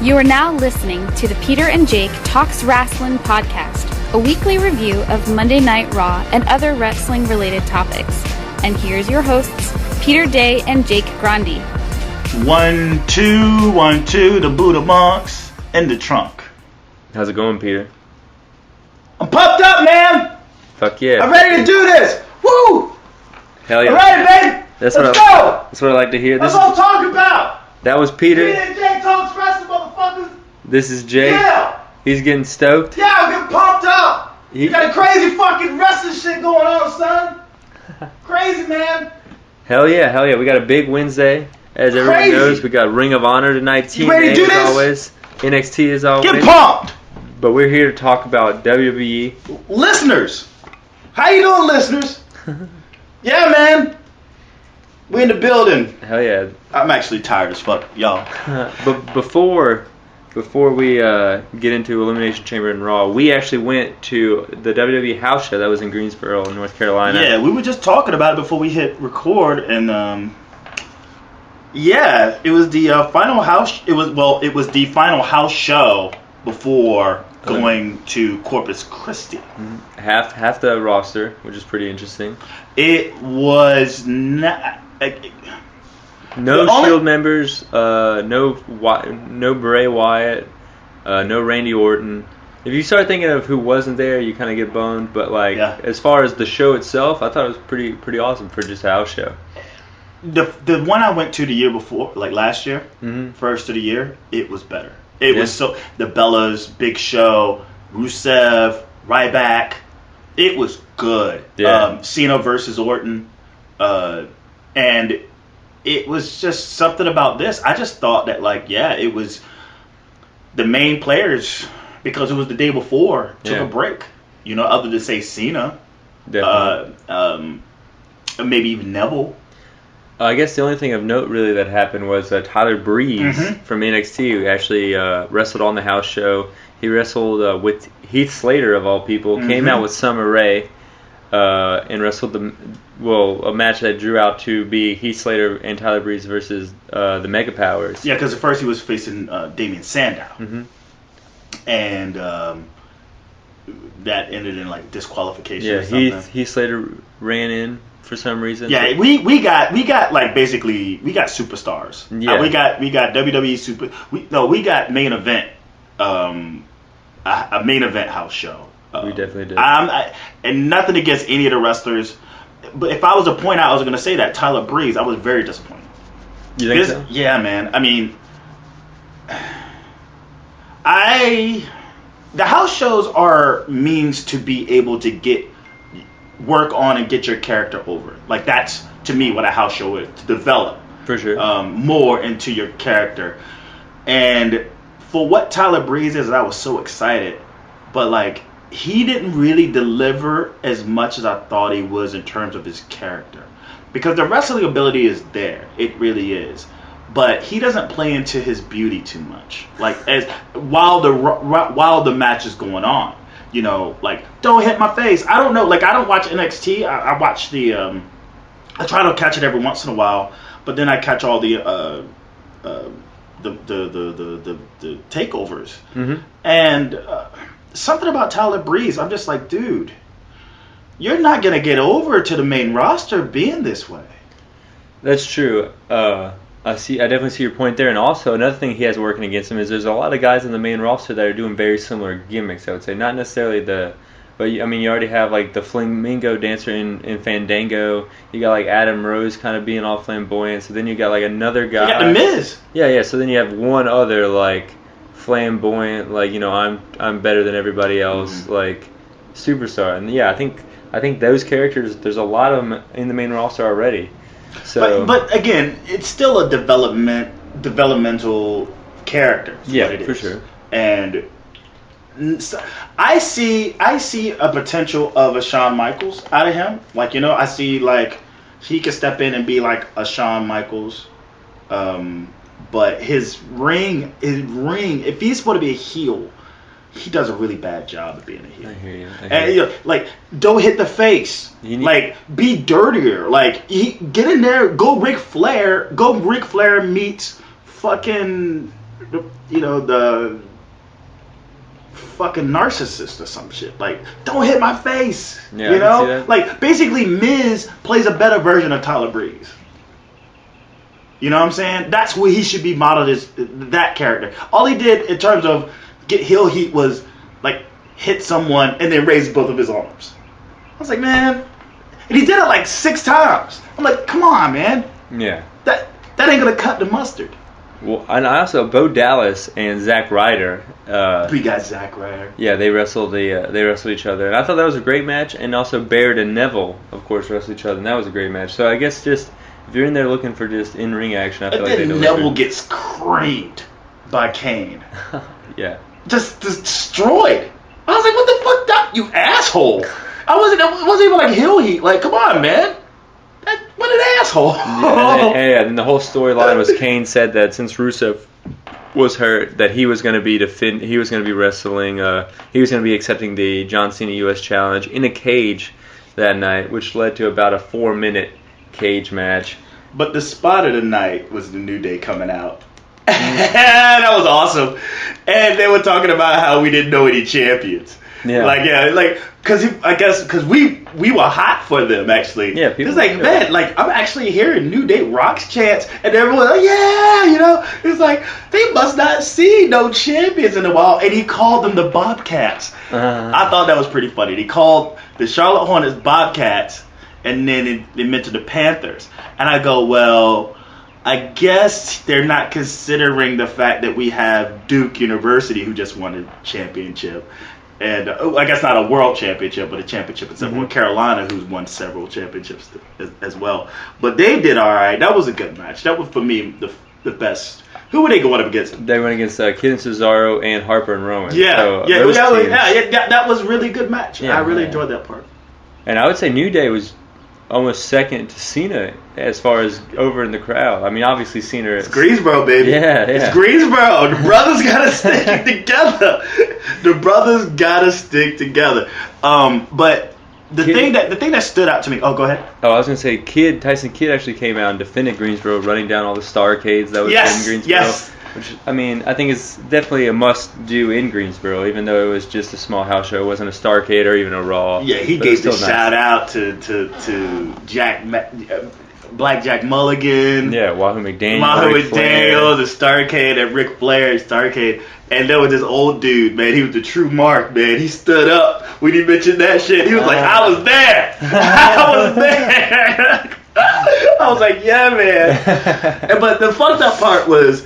You are now listening to the Peter and Jake Talks Wrasslin podcast, a weekly review of Monday Night Raw and other wrestling-related topics. And here's your hosts, Peter Day and Jake Grandi. 1, 2, 1, 2, the Buddha monks in the trunk. How's it going, Peter? I'm pumped up, man! Fuck yeah. I'm ready to do this! Woo! Hell yeah. I'm ready, baby! Let's go! That's what I like to hear. That's what I'm talking about! That was Peter. Peter Jake Talks Wrasslin, motherfuckers! This is Jake. Yeah! He's getting stoked. Yeah, I'm getting pumped up! You got a crazy fucking wrestling shit going on, son! Crazy, man! Hell yeah. We got a big Wednesday. As everyone knows, we got Ring of Honor tonight. Team A as always. NXT as always. Get pumped! But we're here to talk about WWE. Listeners! How you doing, listeners? Yeah, man! We in the building. Hell yeah. I'm actually tired as fuck, y'all. But before we get into Elimination Chamber and Raw, we actually went to the WWE house show that was in Greensboro, North Carolina. Yeah, we were just talking about it before we hit record, and yeah, it was the final house. It was the final house show before going to Corpus Christi. Mm-hmm. Half the roster, which is pretty interesting. It was not. No Shield members, no Bray Wyatt, no Randy Orton. If you start thinking of who wasn't there, you kind of get boned. But as far as the show itself, I thought it was pretty awesome for just a house show. The one I went to the year before, like last year, first of the year, it was better. It was so the Bellas, Big Show, Rusev, Ryback. It was good. Yeah. Cena versus Orton, and it was just something about this. I just thought that it was the main players because it was the day before took a break. Other than say Cena, maybe even Neville. I guess the only thing of note really that happened was Tyler Breeze from NXT who actually wrestled on the house show. He wrestled with Heath Slater of all people. Came out with Summer Rae and wrestled a match that drew out to be Heath Slater and Tyler Breeze versus the Mega Powers. Yeah, because at first he was facing Damien Sandow, and that ended in disqualification. Yeah, or something. Heath Slater ran in for some reason. Yeah, we got basically superstars. Yeah, we got WWE super. We got main event, a main event house show. We definitely did. And nothing against any of the wrestlers, but if I was to point out, I was going to say that Tyler Breeze, I was very disappointed. You think so? Yeah, man. I mean, the house shows are means to be able to work on and get your character over. That's to me what a house show is, to develop for sure more into your character. And for what Tyler Breeze is, I was so excited, but he didn't really deliver as much as I thought he was in terms of his character, because the wrestling ability is there, it really is, but he doesn't play into his beauty too much. While the match is going on. Don't hit my face. I don't know. I don't watch NXT. I watch the. I try to catch it every once in a while, but then I catch all the takeovers. And something about Tyler Breeze, I'm just like, dude, you're not gonna get over to the main roster being this way. That's true. I definitely see your point there, and also another thing he has working against him is there's a lot of guys in the main roster that are doing very similar gimmicks. I would say not necessarily but I mean you already have the flamingo dancer in Fandango. You got Adam Rose kind of being all flamboyant. So then you got another guy. You got the Miz. Yeah. So then you have one other flamboyant, I'm better than everybody else, superstar. And yeah, I think those characters, there's a lot of them in the main roster already. So, but again, it's still a developmental character. Yeah, for sure. And I see a potential of a Shawn Michaels out of him. I see he could step in and be a Shawn Michaels. But his ring, if he's supposed to be a heel, he does a really bad job of being a heel. I hear you. And don't hit the face. Be dirtier. Get in there. Go Ric Flair. Go Ric Flair meets fucking the fucking narcissist or some shit. Like, don't hit my face. Yeah, I can see that. Like, basically, Miz plays a better version of Tyler Breeze. You know what I'm saying? That's what he should be modeled as, that character. All he did in terms of get heel heat was, like, hit someone and then raise both of his arms. I was like, man. And he did it like 6 times. I'm like, come on, man. Yeah. That ain't gonna cut the mustard. Well, and also Bo Dallas and Zack Ryder. We got Zack Ryder. Yeah, they wrestled each other, and I thought that was a great match. And also Baird and Neville, of course, wrestled each other, and that was a great match. So I guess just if you're in there looking for just in-ring action, I feel like they delivered. Neville gets creamed by Kane. Yeah. Just destroyed. I was like, what the fuck, that, you asshole? It wasn't even like heel heat. Like, come on, man. What an asshole. And the whole storyline was Kane said that since Rusev was hurt, that he was going to be wrestling, he was going to be accepting the John Cena U.S. Challenge in a cage that night, which led to about a 4-minute cage match. But the spot of the night was the New Day coming out. That was awesome. And they were talking about how we didn't know any champions. Yeah. Because we were hot for them, actually. Yeah, people. It's like, man, like, I'm actually hearing New Day Rocks chants, and everyone's like, yeah, It's like, they must not see no champions in a while. And he called them the Bobcats. I thought that was pretty funny. He called the Charlotte Hornets Bobcats, and then it meant to the Panthers. And I go, well, I guess they're not considering the fact that we have Duke University, who just won a championship. And I guess not a world championship, but a championship in several. Carolina, who's won several championships as well. But they did all right. That was a good match. That was, for me, the best. Who were they going up against? They went against Kid and Cesaro and Harper and Rowan. Yeah, that was a really good match. I really enjoyed that part. And I would say New Day was almost second to Cena as far as over in the crowd. I mean, obviously Cena is... It's Greensboro, baby. Yeah. It's Greensboro. The brothers got to stick together. But the thing that stood out to me... Oh, go ahead. Oh, I was going to say, Tyson Kidd actually came out and defended Greensboro, running down all the Starcades that was in Greensboro. Yes. Which, I mean, I think is definitely a must-do in Greensboro, even though it was just a small house show. It wasn't a Starcade or even a Raw. Yeah, he gave the shout-out to Black Jack Mulligan. Yeah, Wahoo McDaniel. The Starcade, and Ric Flair Starcade. And there was this old dude, man. He was the true mark, man. He stood up when he mentioned that shit. He was like, I was there. I was there. I was like, yeah, man. But the fucked up part was...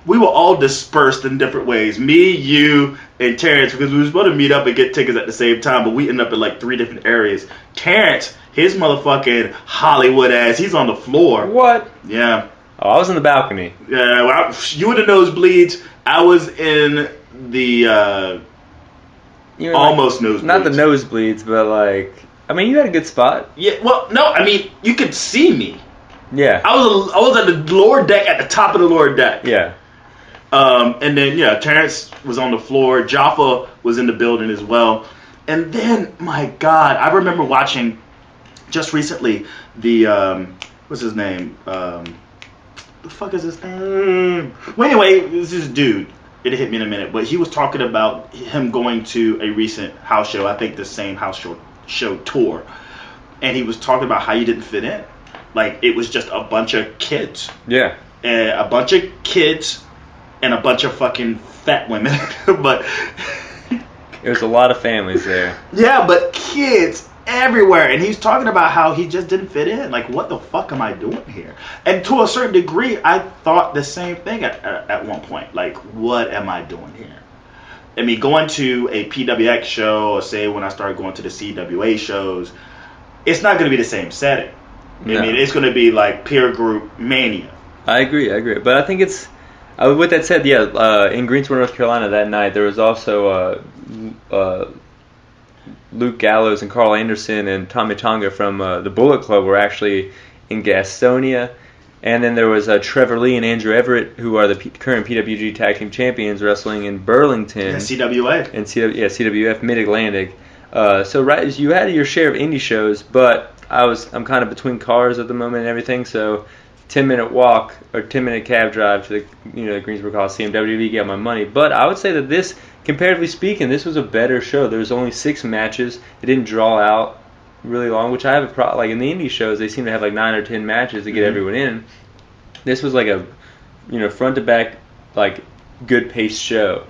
we were all dispersed in different ways. Me, you, and Terrence, because we were supposed to meet up and get tickets at the same time, but we ended up in like 3 different areas. Terrence, his motherfucking Hollywood ass, he's on the floor. What? Yeah. Oh, I was in the balcony. Yeah, well, you were the nosebleeds. I was in the almost nosebleeds. Not the nosebleeds, but like, I mean, you had a good spot. Yeah, well, no, I mean, you could see me. Yeah. I was at the lower deck, at the top of the lower deck. Yeah. And then, Terrence was on the floor. Jaffa was in the building as well. And then, my God, I remember watching just recently the, what's his name? The fuck is his name? Well, anyway, this is dude. It'll hit me in a minute. But he was talking about him going to a recent house show. I think the same house show tour. And he was talking about how you didn't fit in. Like, it was just a bunch of kids. Yeah. And a bunch of kids and a bunch of fucking fat women. But it was a lot of families there. Yeah, but kids everywhere. And he's talking about how he just didn't fit in. Like, what the fuck am I doing here? And to a certain degree, I thought the same thing at one point. Like, what am I doing here? I mean, going to a PWX show, or say when I started going to the CWA shows, it's not going to be the same setting. No. I mean, it's going to be like peer group mania. I agree. But I think it's... with that said, in Greensboro, North Carolina that night, there was also Luke Gallows and Carl Anderson and Tommy Tonga from the Bullet Club were actually in Gastonia. And then there was Trevor Lee and Andrew Everett, who are the current PWG Tag Team Champions, wrestling in Burlington. And CWA. And CWF Mid-Atlantic. So you had your share of indie shows, but I'm kind of between cars at the moment and everything, so 10-minute walk or 10-minute cab drive to the Greensboro Coliseum. WWE got my money. But I would say that this, comparatively speaking, this was a better show. There was only 6 matches. It didn't draw out really long, which I have a problem. Like in the indie shows, they seem to have like 9 or 10 matches to get everyone in. This was like a, front to back, like good paced show.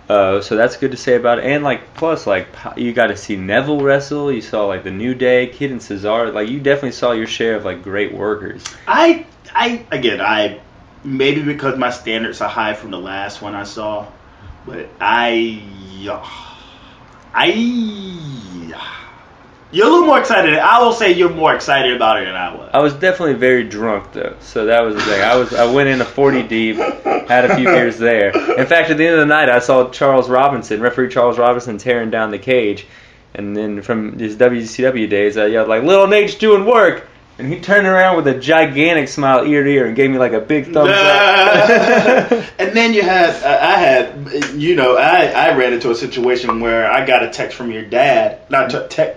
So that's good to say about it. And like plus like you got to see Neville wrestle. You saw like the New Day, Kid and Cesaro. Like you definitely saw your share of like great workers. I maybe because my standards are high from the last one I saw, but you're a little more excited. I will say you're more excited about it than I was. I was definitely very drunk though, so that was the thing. I went in a 40 deep, had a few beers there. In fact, at the end of the night, I saw referee Charles Robinson, tearing down the cage, and then from his WCW days, I yelled like, "Little Nate's doing work," and he turned around with a gigantic smile ear to ear and gave me like a big thumbs up. And then I ran into a situation where I got a text from your dad,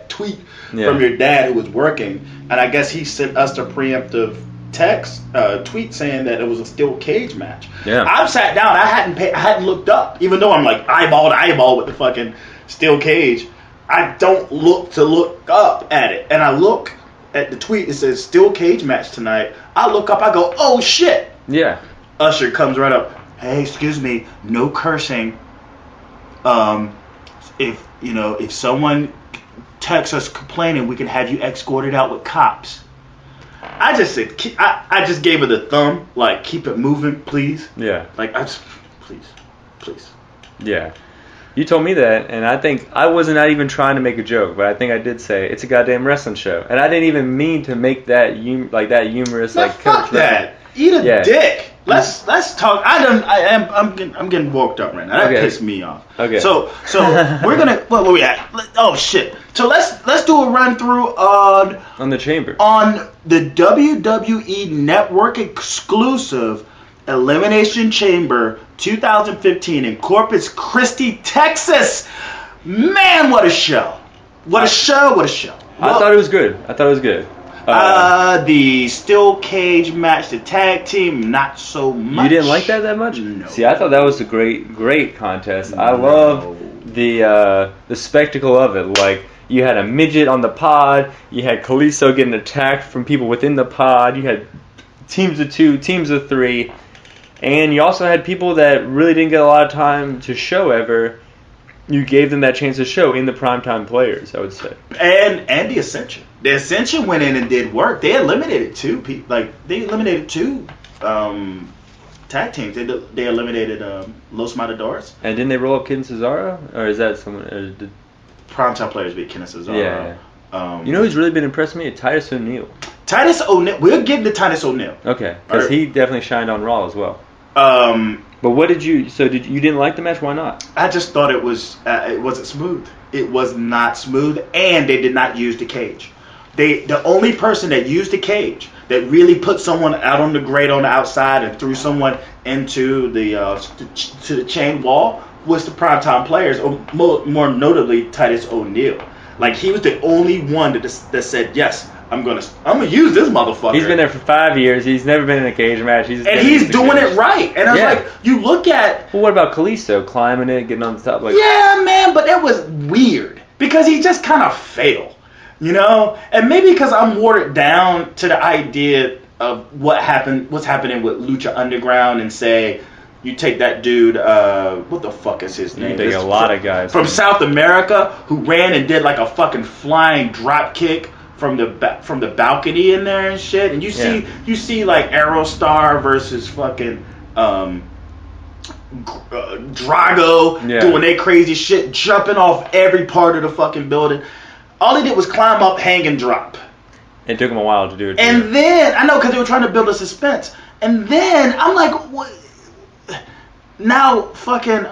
tweet from your dad who was working, and I guess he sent us a preemptive tweet saying that it was a steel cage match. Yeah. I sat down, I hadn't looked up, even though I'm like eyeball to eyeball with the fucking steel cage. I don't look up at it, and I look at the tweet, it says steel cage match tonight. I look up, I go, oh shit. Yeah. Usher comes right up. Hey, excuse me, no cursing. If someone texts us complaining, we can have you escorted out with cops. I just said, I just gave her the thumb, like keep it moving, please. Yeah. Like please. Yeah. You told me that, and I think I was not even trying to make a joke, but I think I did say it's a goddamn wrestling show, and I didn't even mean to make that humorous now, like fuck that. Eat a dick. Let's talk. I'm getting woke up right now. That pissed me off. Okay. So we're gonna where we at? Oh shit. So let's do a run through on the chamber, on the WWE Network exclusive Elimination Chamber 2015 in Corpus Christi, Texas. Man, what a show! What a show! I thought it was good. The steel cage match, the tag team, not so much. You didn't like that much? No. See, I thought that was a great contest. I love the spectacle of it. Like, you had a midget on the pod, you had Kalisto getting attacked from people within the pod, you had teams of 2, teams of 3, and you also had people that really didn't get a lot of time to show ever. You gave them that chance to show in the primetime players, I would say. And the Ascension. The Ascension went in and did work. They eliminated 2 people. Like, they eliminated 2 tag teams. They eliminated Los Matadores. And didn't they roll up Kid and Cesaro? Or is that someone? Primetime players beat Kid and Cesaro. Yeah. You know who's really been impressing me? Titus O'Neil. Titus O'Neil. We'll give to Titus O'Neil. Okay. Because he definitely shined on Raw as well. But what did you didn't like the match? Why not? I just thought it wasn't smooth. It was not smooth, and they did not use the cage. The only person that used the cage, that really put someone out on the grate on the outside and threw someone into the chain wall, was the primetime players, or more notably Titus O'Neil. Like, he was the only one that said, yes, I'm gonna use this motherfucker. He's been there for 5 years. He's never been in a cage match. He's doing it right. And I was like, you look at. Well, what about Kalisto climbing it, getting on the top? Like, yeah, man, but that was weird because he just kind of failed, And maybe because I'm watered down to the idea of what's happening with Lucha Underground, and say you take that dude, what the fuck is his name? You take a lot of guys from South America who ran and did like a fucking flying drop kick from the balcony in there and shit, and you see like Aerostar versus fucking Drago doing their crazy shit, jumping off every part of the fucking building. All he did was climb up, hang, and drop. It took him a while to do it. And then I know because they were trying to build a suspense. And then I'm like, what? Now fucking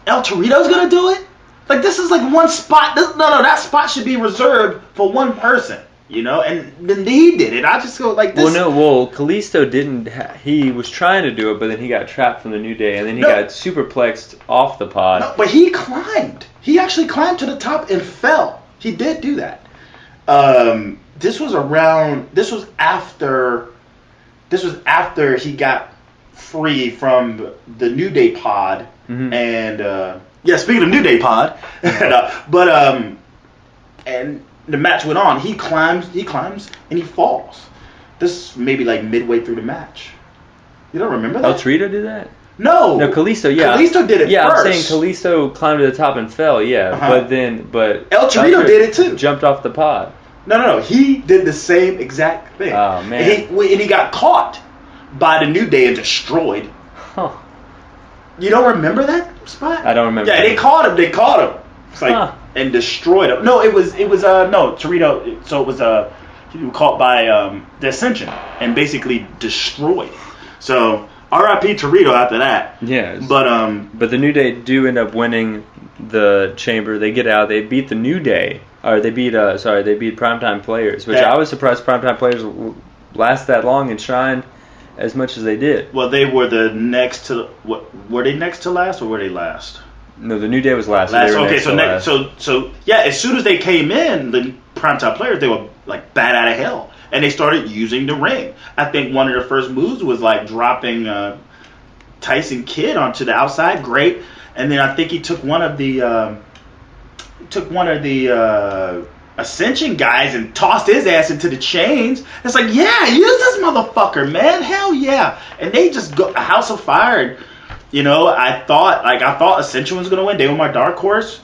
El Torito's gonna do it? Like, this is like one spot. That spot should be reserved for one person, And then he did it. I just go like this. Kalisto didn't. He was trying to do it, but then he got trapped from the New Day, and then he got superplexed off the pod. No, but he climbed. He actually climbed to the top and fell. He did do that. This was after this was after he got free from the New Day pod, and speaking of New Day pod, and the match went on. He climbs, and he falls. This is maybe like midway through the match. You don't remember that? El Torito did that? No, Kalisto. Yeah, Kalisto did it. Yeah, first. I'm saying Kalisto climbed to the top and fell. Yeah, but El Torito did it too. Jumped off the pod. No. He did the same exact thing. Oh man! And he got caught by the New Day and destroyed. Huh. You don't remember that spot? I don't remember. Yeah, they caught him. It's like and destroyed him. No, it was Torito. So it was he was caught by the Ascension and basically destroyed. So R.I.P. Torito after that. Yeah. But the New Day do end up winning the Chamber. They get out. They beat the New Day. Or they beat Primetime Players, which I was surprised Primetime Players last that long and shined as much as they did. Well, they were the next to were they next to last or were they last? No, the New Day was last. Okay, so as soon as they came in, the Primetime Players, they were like bat out of hell, and they started using the ring. I think one of their first moves was like dropping Tyson Kidd onto the outside, great, and then I think he took one of the Ascension guys and tossed his ass into the chains. It's like, yeah, use this motherfucker, man. Hell yeah. And they just go a House of Fire. You know, I thought Ascension was gonna win. They were my dark horse.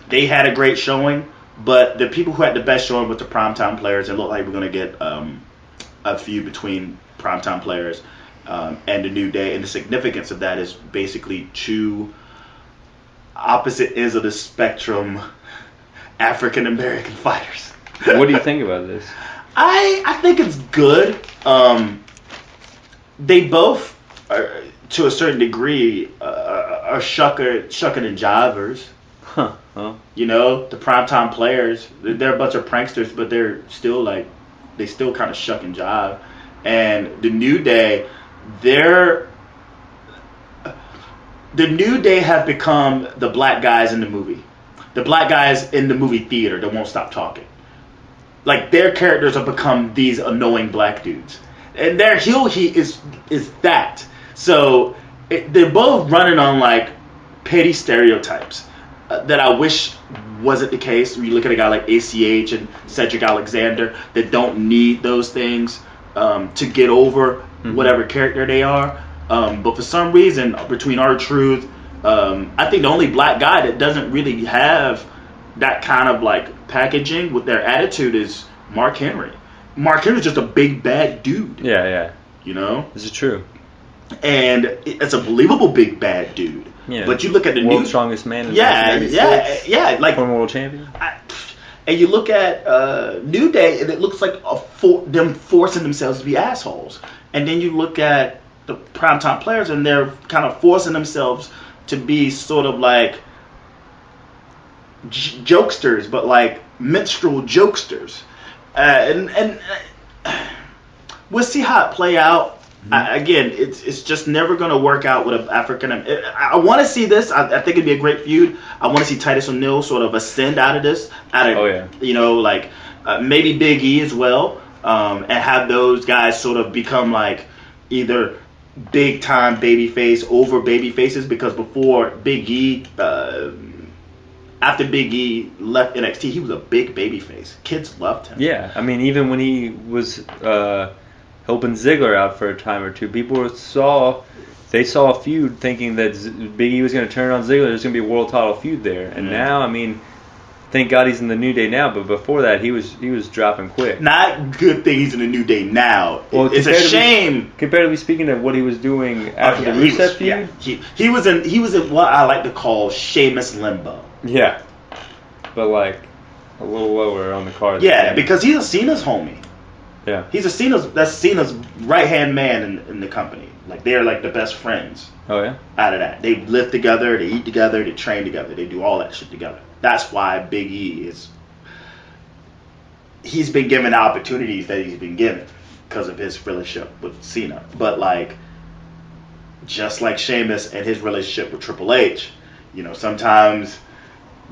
They had a great showing, but the people who had the best showing was the Primetime Players. It looked like we're gonna get a feud between Primetime Players and the New Day. And the significance of that is basically two opposite ends of the spectrum African American fighters. What do you think about this? I think it's good. They both are, to a certain degree, are shucking and jivers. Huh. You know, the Primetime Players, they're a bunch of pranksters, but they're still they still kind of shuck and jive. And the New Day, the New Day have become the black guys in the movie. The black guys in the movie theater that won't stop talking. Like, their characters have become these annoying black dudes. And their heel heat is that. So, they're both running on, like, petty stereotypes that I wish wasn't the case. When you look at a guy like ACH and Cedric Alexander that don't need those things to get over whatever character they are. But for some reason, between R-Truth, I think the only black guy that doesn't really have that kind of like packaging with their attitude is Mark Henry. Mark Henry's just a big bad dude. Yeah. You know? This is true. And it's a believable big bad dude. Yeah. But you look at the world's strongest man in yeah, like former world champion. And you look at New Day, and it looks like them forcing themselves to be assholes. And then you look at the Primetime Players, and they're kind of forcing themselves to be sort of like jokesters, but like minstrel jokesters. And we'll see how it play out. Again, it's just never going to work out with an African. I want to see this. I think it'd be a great feud. I want to see Titus O'Neil sort of ascend out of this. You know, like maybe Big E as well, and have those guys sort of become like either big time babyface over baby faces, because before Big E, after Big E left NXT, he was a big babyface. Kids loved him. Yeah, I mean, even when he was helping Ziggler out for a time or two, people saw a feud thinking that Big E was going to turn on Ziggler. There's going to be a world title feud there, and now, I mean, thank God he's in the New Day now, but before that he was dropping quick. Not good thing he's in the New Day now. Well, it's a shame. Comparatively speaking to what he was doing after the Rusev feud. Yeah. He was in what I like to call Sheamus limbo. Yeah, but like a little lower on the card. Yeah, because he's a Cena's homie. Yeah, he's that's Cena's right hand man in the company. Like, they're like the best friends. Oh yeah. Out of that, they live together, they eat together, they train together, they do all that shit together. That's why Big E he's been given the opportunities that he's been given because of his relationship with Cena. But like, just like Sheamus and his relationship with Triple H, you know, sometimes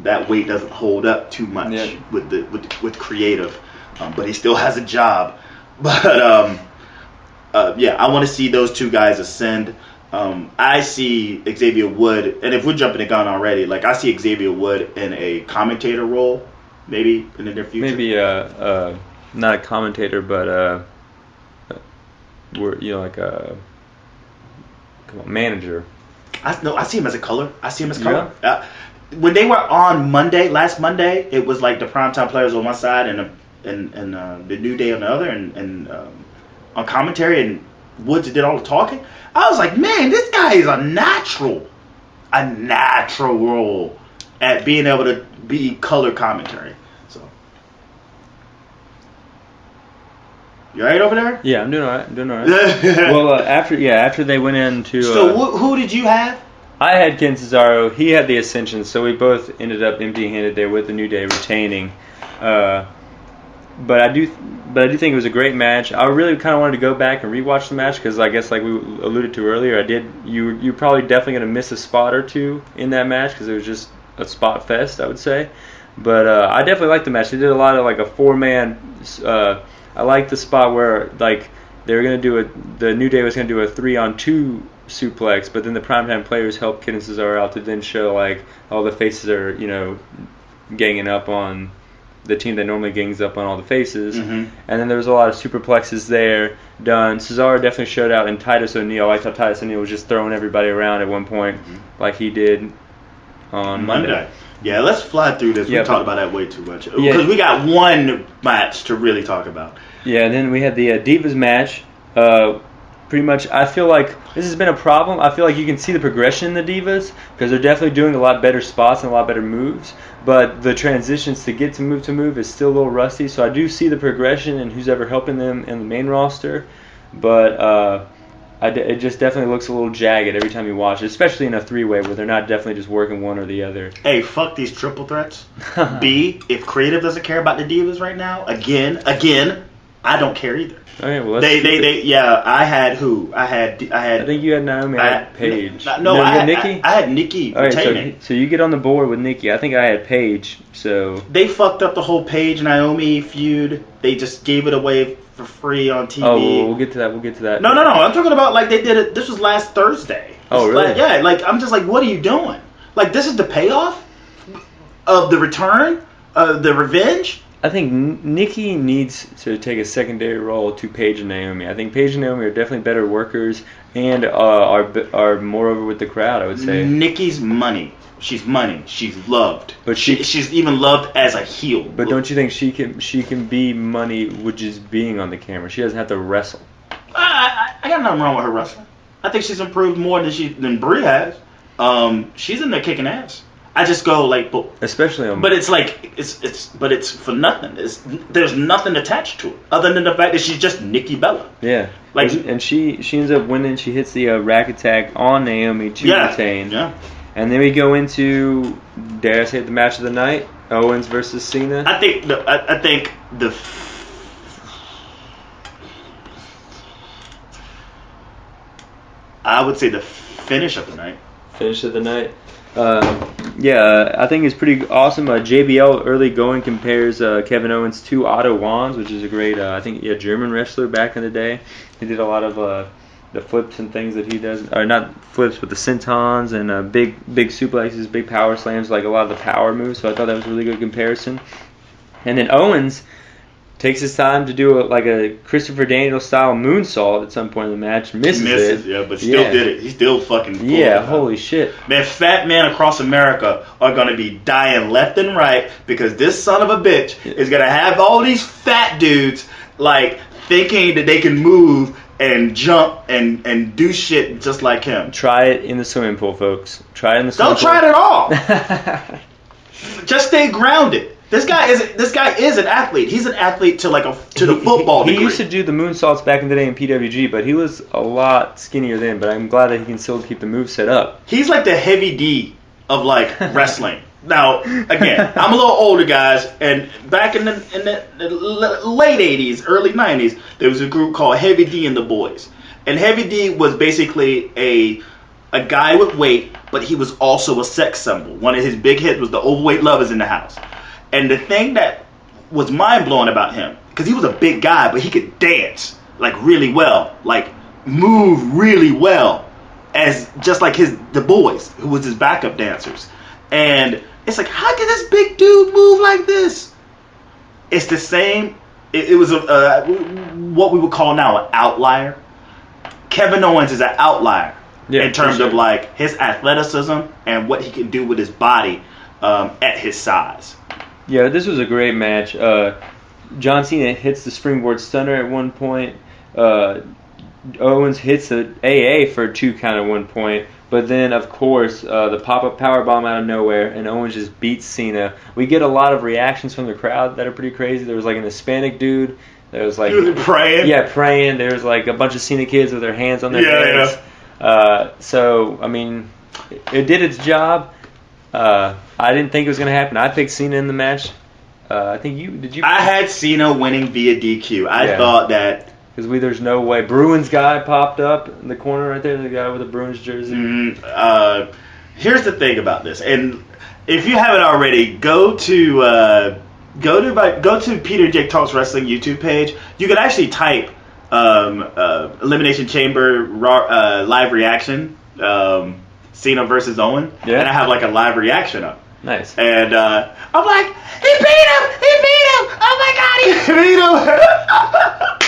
that weight doesn't hold up too much with creative. But he still has a job. But I want to see those two guys ascend. I see Xavier Wood, and if we're jumping the gun already, like I see Xavier Wood in a commentator role, maybe in the near future. Maybe not a commentator, but like a manager. I see him as a color. Yeah. When they were on last Monday, it was like the primetime players on one side and the New Day on the other, and on commentary, and Woods did all the talking. I was like, man, this guy is a natural role at being able to be color commentary. So, you alright over there? Yeah, I'm doing alright. Well, after they went into. So who did you have? I had Ken Cesaro. He had the Ascension, so we both ended up empty-handed there with the New Day retaining. But I do think it was a great match. I really kind of wanted to go back and rewatch the match because I guess like we alluded to earlier, you're probably definitely going to miss a spot or two in that match because it was just a spot fest, I would say. But I definitely liked the match. They did a lot of like a 4-man. I liked the spot where like they were going to the New Day was going to do a 3-on-2 suplex, but then the primetime players helped Ken and Cesaro out to then show like all the faces are ganging up on the team that normally gangs up on all the faces. Mm-hmm. And then there was a lot of superplexes there done. Cesaro definitely showed out, and Titus O'Neil. I thought Titus O'Neil was just throwing everybody around at one point, like he did on Monday. Yeah, let's fly through this. We talked about that way too much because we got one match to really talk about. Yeah, and then we had the Divas match. Pretty much, I feel like this has been a problem. I feel like you can see the progression in the Divas because they're definitely doing a lot better spots and a lot better moves. But the transitions to get to move is still a little rusty. So I do see the progression and who's ever helping them in the main roster. But it just definitely looks a little jagged every time you watch it, especially in a 3-way where they're not definitely just working one or the other. A, fuck these triple threats. B, if creative doesn't care about the Divas right now, again, I don't care either. Okay, well, I had who? I think you had Naomi. I had Paige. Nikki? I had Nikki. All right, so you get on the board with Nikki. I think I had Paige. So they fucked up the whole Paige Naomi feud. They just gave it away for free on TV. Oh, well, we'll get to that. No. I'm talking about like they did it. This was last Thursday. Really? I'm just like, what are you doing? Like, this is the payoff of the return, of the revenge. I think Nikki needs to take a secondary role to Paige and Naomi. I think Paige and Naomi are definitely better workers and are more over with the crowd, I would say. Nikki's money. She's money. She's loved. But she's even loved as a heel. But don't you think she can be money with just being on the camera? She doesn't have to wrestle. I got nothing wrong with her wrestling. I think she's improved more than Brie has. She's in there kicking ass. I just go like, especially on. But it's like it's for nothing. There's nothing attached to it other than the fact that she's just Nikki Bella. Yeah. Like, and she ends up winning. She hits the rack attack on Naomi to retain. Yeah. And then we go into, dare I say, the match of the night: Owens versus Cena. I would say the finish of the night. Finish of the night. I think it's pretty awesome. JBL early going compares Kevin Owens to Otto Wanz, which is a great, German wrestler back in the day. He did a lot of the flips and things that he does, or not flips, but the sentons and big suplexes, big power slams, like a lot of the power moves. So I thought that was a really good comparison. And then Owens takes his time to do a Christopher Daniels style moonsault at some point in the match. Misses it. But still did it. He still fucking pulled it out. Holy shit. Man, fat men across America are going to be dying left and right because this son of a bitch is going to have all these fat dudes like thinking that they can move and jump and do shit just like him. Try it in the swimming pool, folks. Try it in the swimming pool. Don't try it at all. Just stay grounded. This guy is an athlete. He's an athlete to the football degree. He used to do the moonsaults back in the day in PWG, but he was a lot skinnier then. But I'm glad that he can still keep the move set up. He's like the heavy D of like wrestling. Now, again, I'm a little older, guys, and back in the late 80s, early 90s, there was a group called Heavy D and the Boys. And Heavy D was basically a guy with weight, but he was also a sex symbol. One of his big hits was the Overweight Lovers in the House. And the thing that was mind-blowing about him, because he was a big guy, but he could dance. like really well, like move really well, as just like the boys who was his backup dancers. And it's like, how can this big dude move like this? It's the same. It was what we would call now an outlier. Kevin Owens is an outlier in terms of like his athleticism and what he can do with his body at his size. Yeah, this was a great match. John Cena hits the springboard stunner at one point. Owens hits the AA for a 2 count at one point. But then, of course, the pop-up powerbomb out of nowhere, and Owens just beats Cena. We get a lot of reactions from the crowd that are pretty crazy. There was like an Hispanic dude. There was like... He was praying? Yeah, praying. There was like a bunch of Cena kids with their hands on their heads. Yeah. So, I mean, it did its job. I didn't think it was going to happen. I picked Cena in the match. I think you... Did you? I had Cena winning via DQ. I thought that... Because there's no way. Bruins guy popped up in the corner right there, the guy with the Bruins jersey. Here's the thing about this, and if you haven't already, go to Peter Jake Talks Wrasslin YouTube page. You can actually type Elimination Chamber live reaction, Cena versus Owen, and I have like a live reaction up. Nice. And I'm like, he beat him! Oh my God, he beat him!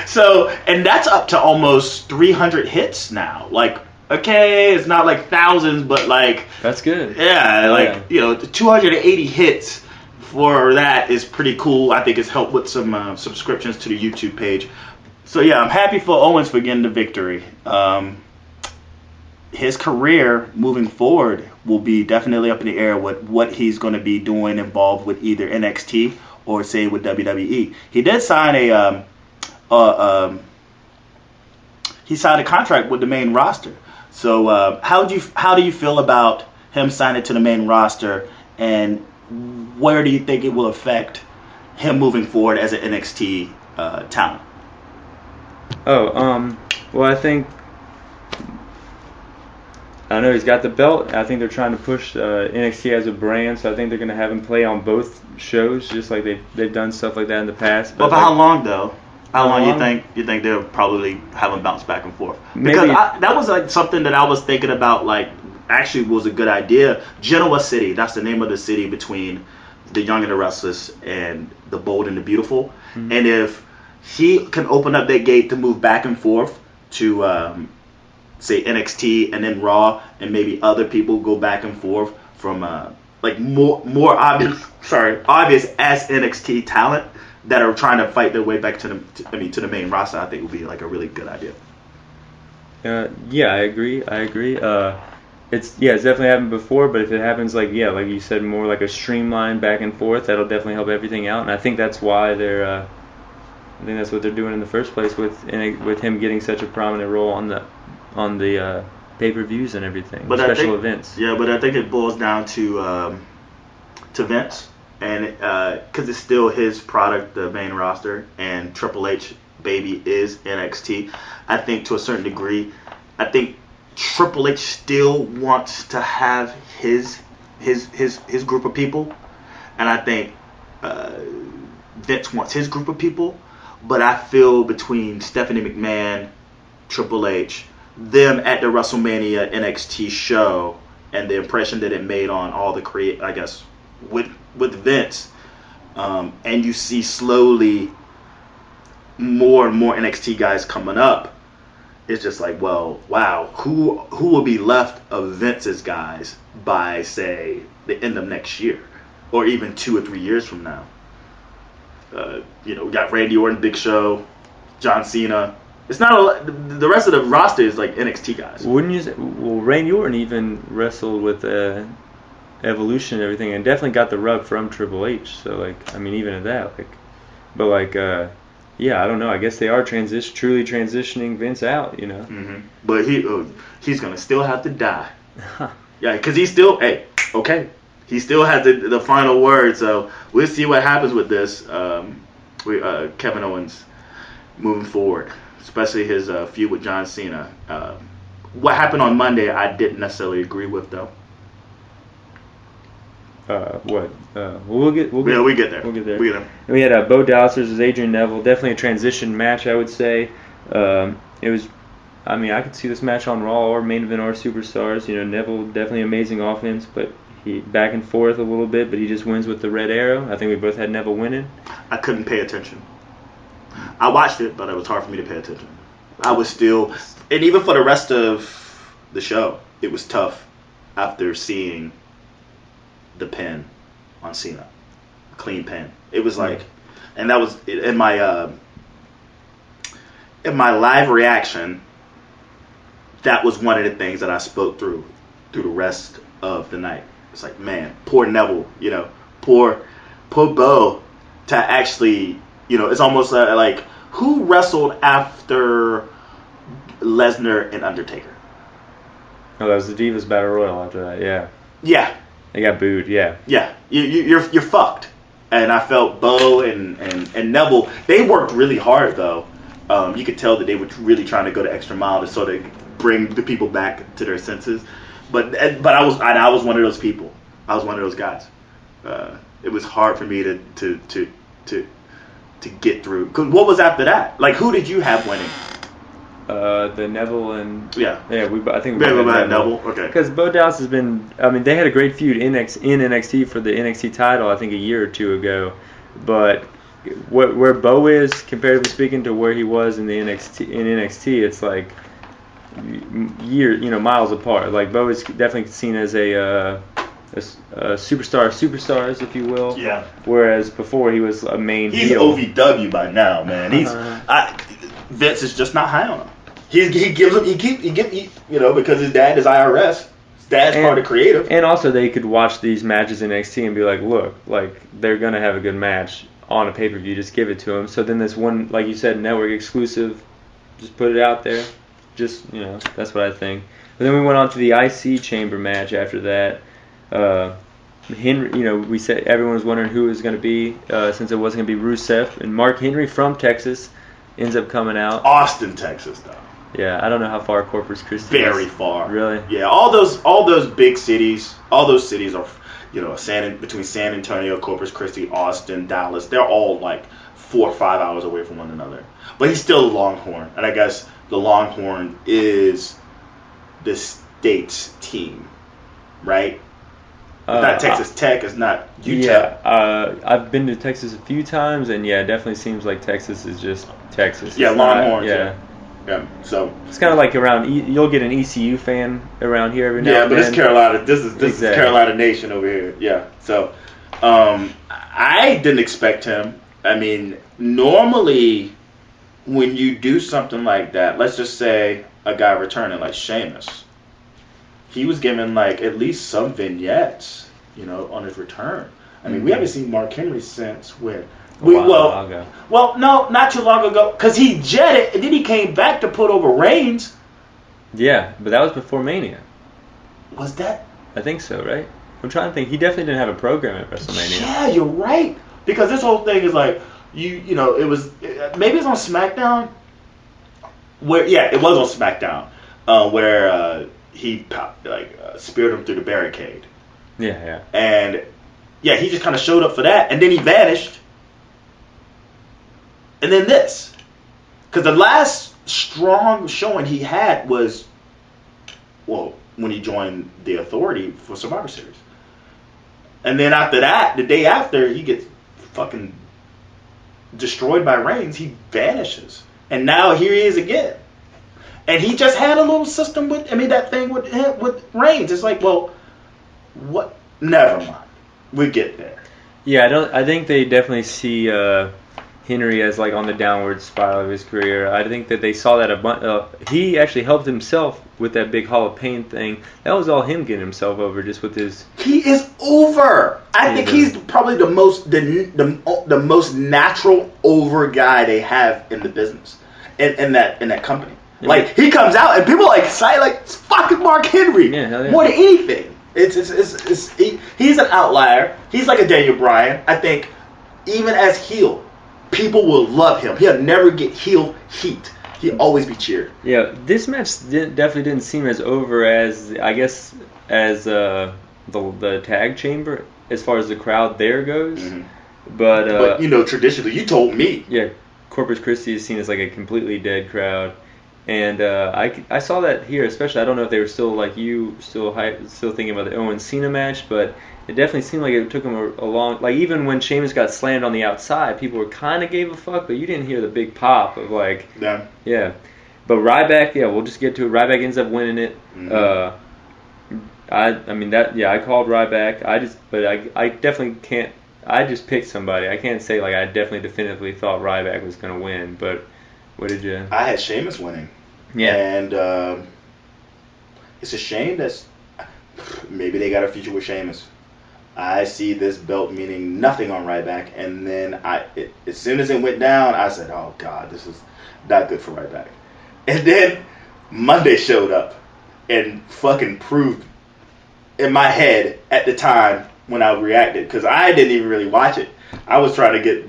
So, and that's up to almost 300 hits now. Like, okay, it's not like thousands, but like... That's good. Yeah, like, 280 hits for that is pretty cool. I think it's helped with some subscriptions to the YouTube page. So, yeah, I'm happy for Owens for getting the victory. His career moving forward will be definitely up in the air with what he's going to be doing involved with either NXT or, say, with WWE. He did sign he signed a contract with the main roster. So how do you feel about him signing to the main roster, and where do you think it will affect him moving forward as an NXT talent? Well, I know he's got the belt. I think they're trying to push NXT as a brand, so I think they're going to have him play on both shows, just like they've done stuff like that in the past. But for how long though? How long you think they'll probably have him bounce back and forth? Because that was like something that I was thinking about. Like, actually, was a good idea. Genoa City, that's the name of the city between the Young and the Restless and the Bold and the Beautiful. Mm-hmm. And if he can open up that gate to move back and forth to say NXT and then Raw, and maybe other people go back and forth from like more obvious as NXT talent that are trying to fight their way back to the main roster, I think would be like a really good idea. Yeah, I agree. It's definitely happened before, but if it happens like you said, more like a streamlined back and forth, that'll definitely help everything out. And I think that's why I think that's what they're doing in the first place with him getting such a prominent role on the pay-per-views and everything, special events. Yeah, but I think it boils down to Vince, and because it's still his product, the main roster, and Triple H baby is NXT. I think to a certain degree, Triple H still wants to have his group of people, and I think Vince wants his group of people. But I feel between Stephanie McMahon, Triple H, them at the WrestleMania NXT show, and the impression that it made on all the with Vince, and you see slowly more and more NXT guys coming up. It's just like, well, wow, who will be left of Vince's guys by, say, the end of next year, or even 2 or 3 years from now? We got Randy Orton, Big Show, John Cena. It's not the rest of the roster is like NXT guys. Wouldn't you say? Well, Randy Orton even wrestled with Evolution and everything, and definitely got the rub from Triple H. So even at that, I don't know. I guess they are truly transitioning Vince out, Mm-hmm. But he's gonna still have to die. Yeah, because he's still okay. He still has the final word. So we'll see what happens with this. Kevin Owens moving forward, especially his feud with John Cena. What happened on Monday, I didn't necessarily agree with, though. We'll get there. We'll get there. And we had Bo Dallas versus Adrian Neville. Definitely a transition match, I would say. It was. I mean, I could see this match on Raw or main event or Superstars. Neville definitely amazing offense, but he back and forth a little bit, but he just wins with the red arrow. I think we both had Neville winning. I couldn't pay attention. I watched it, but it was hard for me to pay attention. I was still, and even for the rest of the show, it was tough after seeing the pin on Cena, clean pin. It was like, and that was in my live reaction. That was one of the things that I spoke through the rest of the night. It's like, man, poor Neville, poor Bo to actually, it's almost like who wrestled after Lesnar and Undertaker? Oh, that was the Divas Battle Royal after that, yeah. Yeah. They got booed, yeah. Yeah, you're fucked. And I felt Bo and Neville, they worked really hard though. You could tell that they were really trying to go the extra mile to sort of bring the people back to their senses. But I was one of those people. I was one of those guys. It was hard for me to get through. 'Cause what was after that? Like, who did you have winning? The Neville and yeah. I think we had Neville. Okay. Because Bo Dallas has been. I mean, they had a great feud in NXT for the NXT title. I think a year or two ago, but where Bo is comparatively speaking to where he was in the NXT, it's like miles apart. Like Bo is definitely seen as a superstars, if you will. Yeah. Whereas before he was a main. He's heel. OVW by now, man. Vince is just not high on him. He gives him because his dad is IRS. His dad's part of creative. And also they could watch these matches in NXT and be like, look, like they're gonna have a good match on a pay-per-view. Just give it to them. So then this one, like you said, network exclusive. Just put it out there. Just that's what I think. But then we went on to the IC Chamber match after that. Henry, we said everyone was wondering who it was going to be since it wasn't going to be Rusev, and Mark Henry from Texas ends up coming out. Austin, Texas, though. Yeah, I don't know how far Corpus Christi is. Very far. Really? Yeah, all those big cities, all those cities are, between San Antonio, Corpus Christi, Austin, Dallas. They're all like 4 or 5 hours away from one another. But he's still a Longhorn, and I guess the Longhorn is the state's team, right? It's not Texas Tech. It's not UTEP. Yeah, I've been to Texas a few times, and yeah, it definitely seems like Texas is just Texas. Yeah, Longhorns. Yeah. So it's kind of like around. You'll get an ECU fan around here every now and then. Yeah, but it's Carolina. This is Carolina Nation over here. Yeah. So I didn't expect him. I mean, normally when you do something like that, let's just say a guy returning like Sheamus. He was given like at least some vignettes, on his return. I mean, we haven't seen Mark Henry since when? Well, no, not too long ago, because he jetted and then he came back to put over Reigns. Yeah, but that was before Mania. Was that? I think so, right? I'm trying to think. He definitely didn't have a program at WrestleMania. Yeah, you're right. Because this whole thing is like it was maybe it's on SmackDown. It was on SmackDown where. He speared him through the barricade. Yeah. And he just kind of showed up for that, and then he vanished. And then this, because the last strong showing he had was, when he joined the Authority for Survivor Series. And then after that, the day after, he gets fucking destroyed by Reigns. He vanishes, and now here he is again. And he just had a little system with Reigns. It's like, well, what? Never mind. We get there. Yeah, I think they definitely see Henry as like on the downward spiral of his career. I think that they saw that he actually helped himself with that big Hall of Pain thing. That was all him getting himself over, just with his. He is over. I think he's probably the most natural over guy they have in the business, in that company. Yeah. Like, he comes out and people excited like it's fucking Mark Henry more than anything. He's an outlier. He's like a Daniel Bryan. I think even as heel, people will love him. He'll never get heel heat. He'll always be cheered. Yeah, this match definitely didn't seem as over as the tag chamber as far as the crowd there goes. Mm-hmm. But traditionally, you told me. Yeah, Corpus Christi is seen as like a completely dead crowd. And I saw that here, especially. I don't know if they were still like you, still thinking about the Owens Cena match, but it definitely seemed like it took them a long. Like even when Sheamus got slammed on the outside, people were kind of gave a fuck, but you didn't hear the big pop of like. Yeah. But Ryback, we'll just get to it. Ryback ends up winning it. Mm-hmm. I called Ryback. I definitely can't. I just picked somebody. I can't say like I definitely definitively thought Ryback was gonna win, but. What did you? I had Sheamus winning. Yeah. And it's a shame that maybe they got a future with Sheamus. I see this belt meaning nothing on Ryback. And then as soon as it went down, I said, oh, God, this is not good for Ryback. And then Monday showed up and fucking proved in my head at the time when I reacted. Because I didn't even really watch it. I was trying to get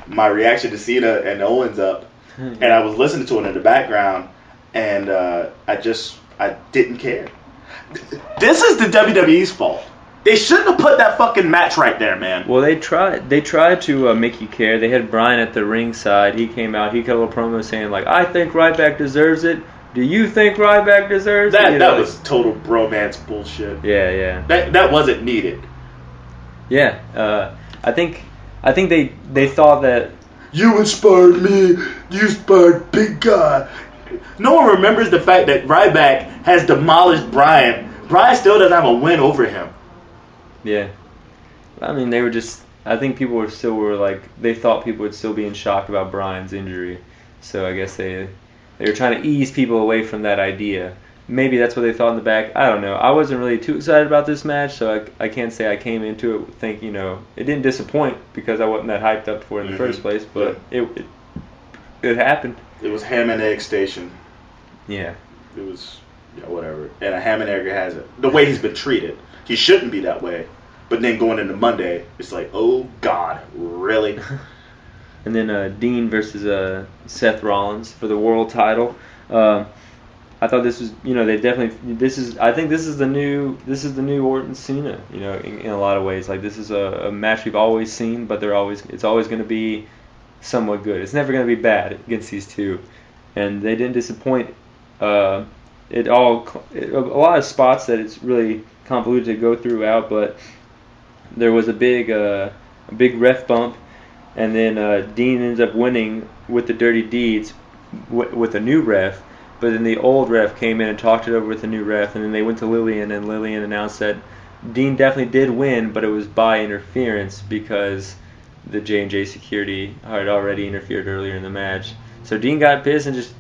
my reaction to Cena and Owens up. And I was listening to it in the background, and I didn't care. This is the WWE's fault. They shouldn't have put that fucking match right there, man. Well, they tried to make you care. They had Bryan at the ringside. He came out. He cut a little promo saying, like, I think Ryback deserves it. Do you think Ryback deserves it? That was total bromance bullshit. Yeah. That wasn't needed. Yeah. I think they thought that. You inspired me. You inspired Big Guy. No one remembers the fact that Ryback has demolished Bryan. Bryan still doesn't have a win over him. Yeah. I mean, they were just... I think people were like... They thought people would still be in shock about Bryan's injury. So I guess they were trying to ease people away from that idea. Maybe that's what they thought in the back. I don't know. I wasn't really too excited about this match, so I can't say I came into it thinking, it didn't disappoint because I wasn't that hyped up for it in the first place, but it happened. It was ham and egg station. Yeah. It was, whatever. And a ham and egg has it. The way he's been treated. He shouldn't be that way. But then going into Monday, it's like, oh, God, really? And then Dean versus Seth Rollins for the world title. I thought this was, they definitely, I think this is the new Orton Cena, in a lot of ways. Like, this is a match we've always seen, but it's always going to be somewhat good. It's never going to be bad against these two. And they didn't disappoint. A lot of spots that it's really convoluted to go throughout, but there was a big ref bump, and then Dean ends up winning with the Dirty Deeds with a new ref. But then the old ref came in and talked it over with the new ref, and then they went to Lillian, and Lillian announced that Dean definitely did win, but it was by interference because the J&J security had already interfered earlier in the match. So Dean got pissed and just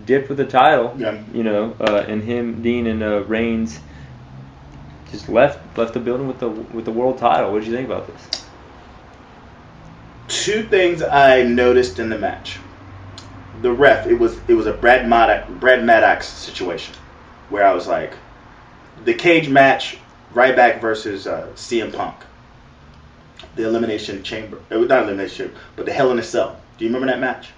dipped with the title, and Dean and Reigns just left the building with the world title. What did you think about this? Two things I noticed in the match. The ref, it was a Brad Maddox situation where I was like, the cage match, Ryback versus CM Punk, the Elimination Chamber, not Elimination Chamber, but the Hell in a Cell. Do you remember that match?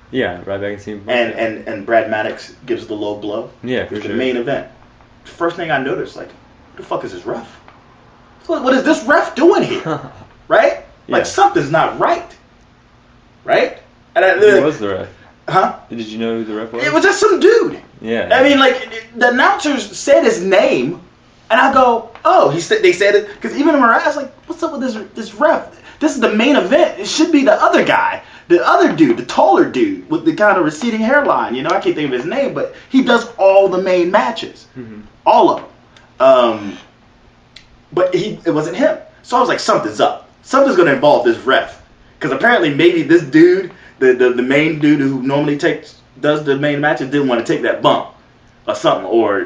Yeah, Ryback and CM Punk. And Brad Maddox gives the low blow. Yeah, for sure. The main event. First thing I noticed, like, what the fuck is this ref? What is this ref doing here? Right? Yeah. Like, something's not right. Right? And Who was the ref? Huh? Did you know who the ref was? It was just some dude. Yeah. I mean, like, the announcers said his name, and I go, oh, they said it, because even in my eyes, like, what's up with this ref? This is the main event. It should be the other guy, the other dude, the taller dude with the kind of receding hairline. I can't think of his name, but he does all the main matches, all of them. But it wasn't him. So I was like, something's up. Something's going to involve this ref, because apparently maybe this dude, the main dude who normally does the main matches, didn't want to take that bump or something,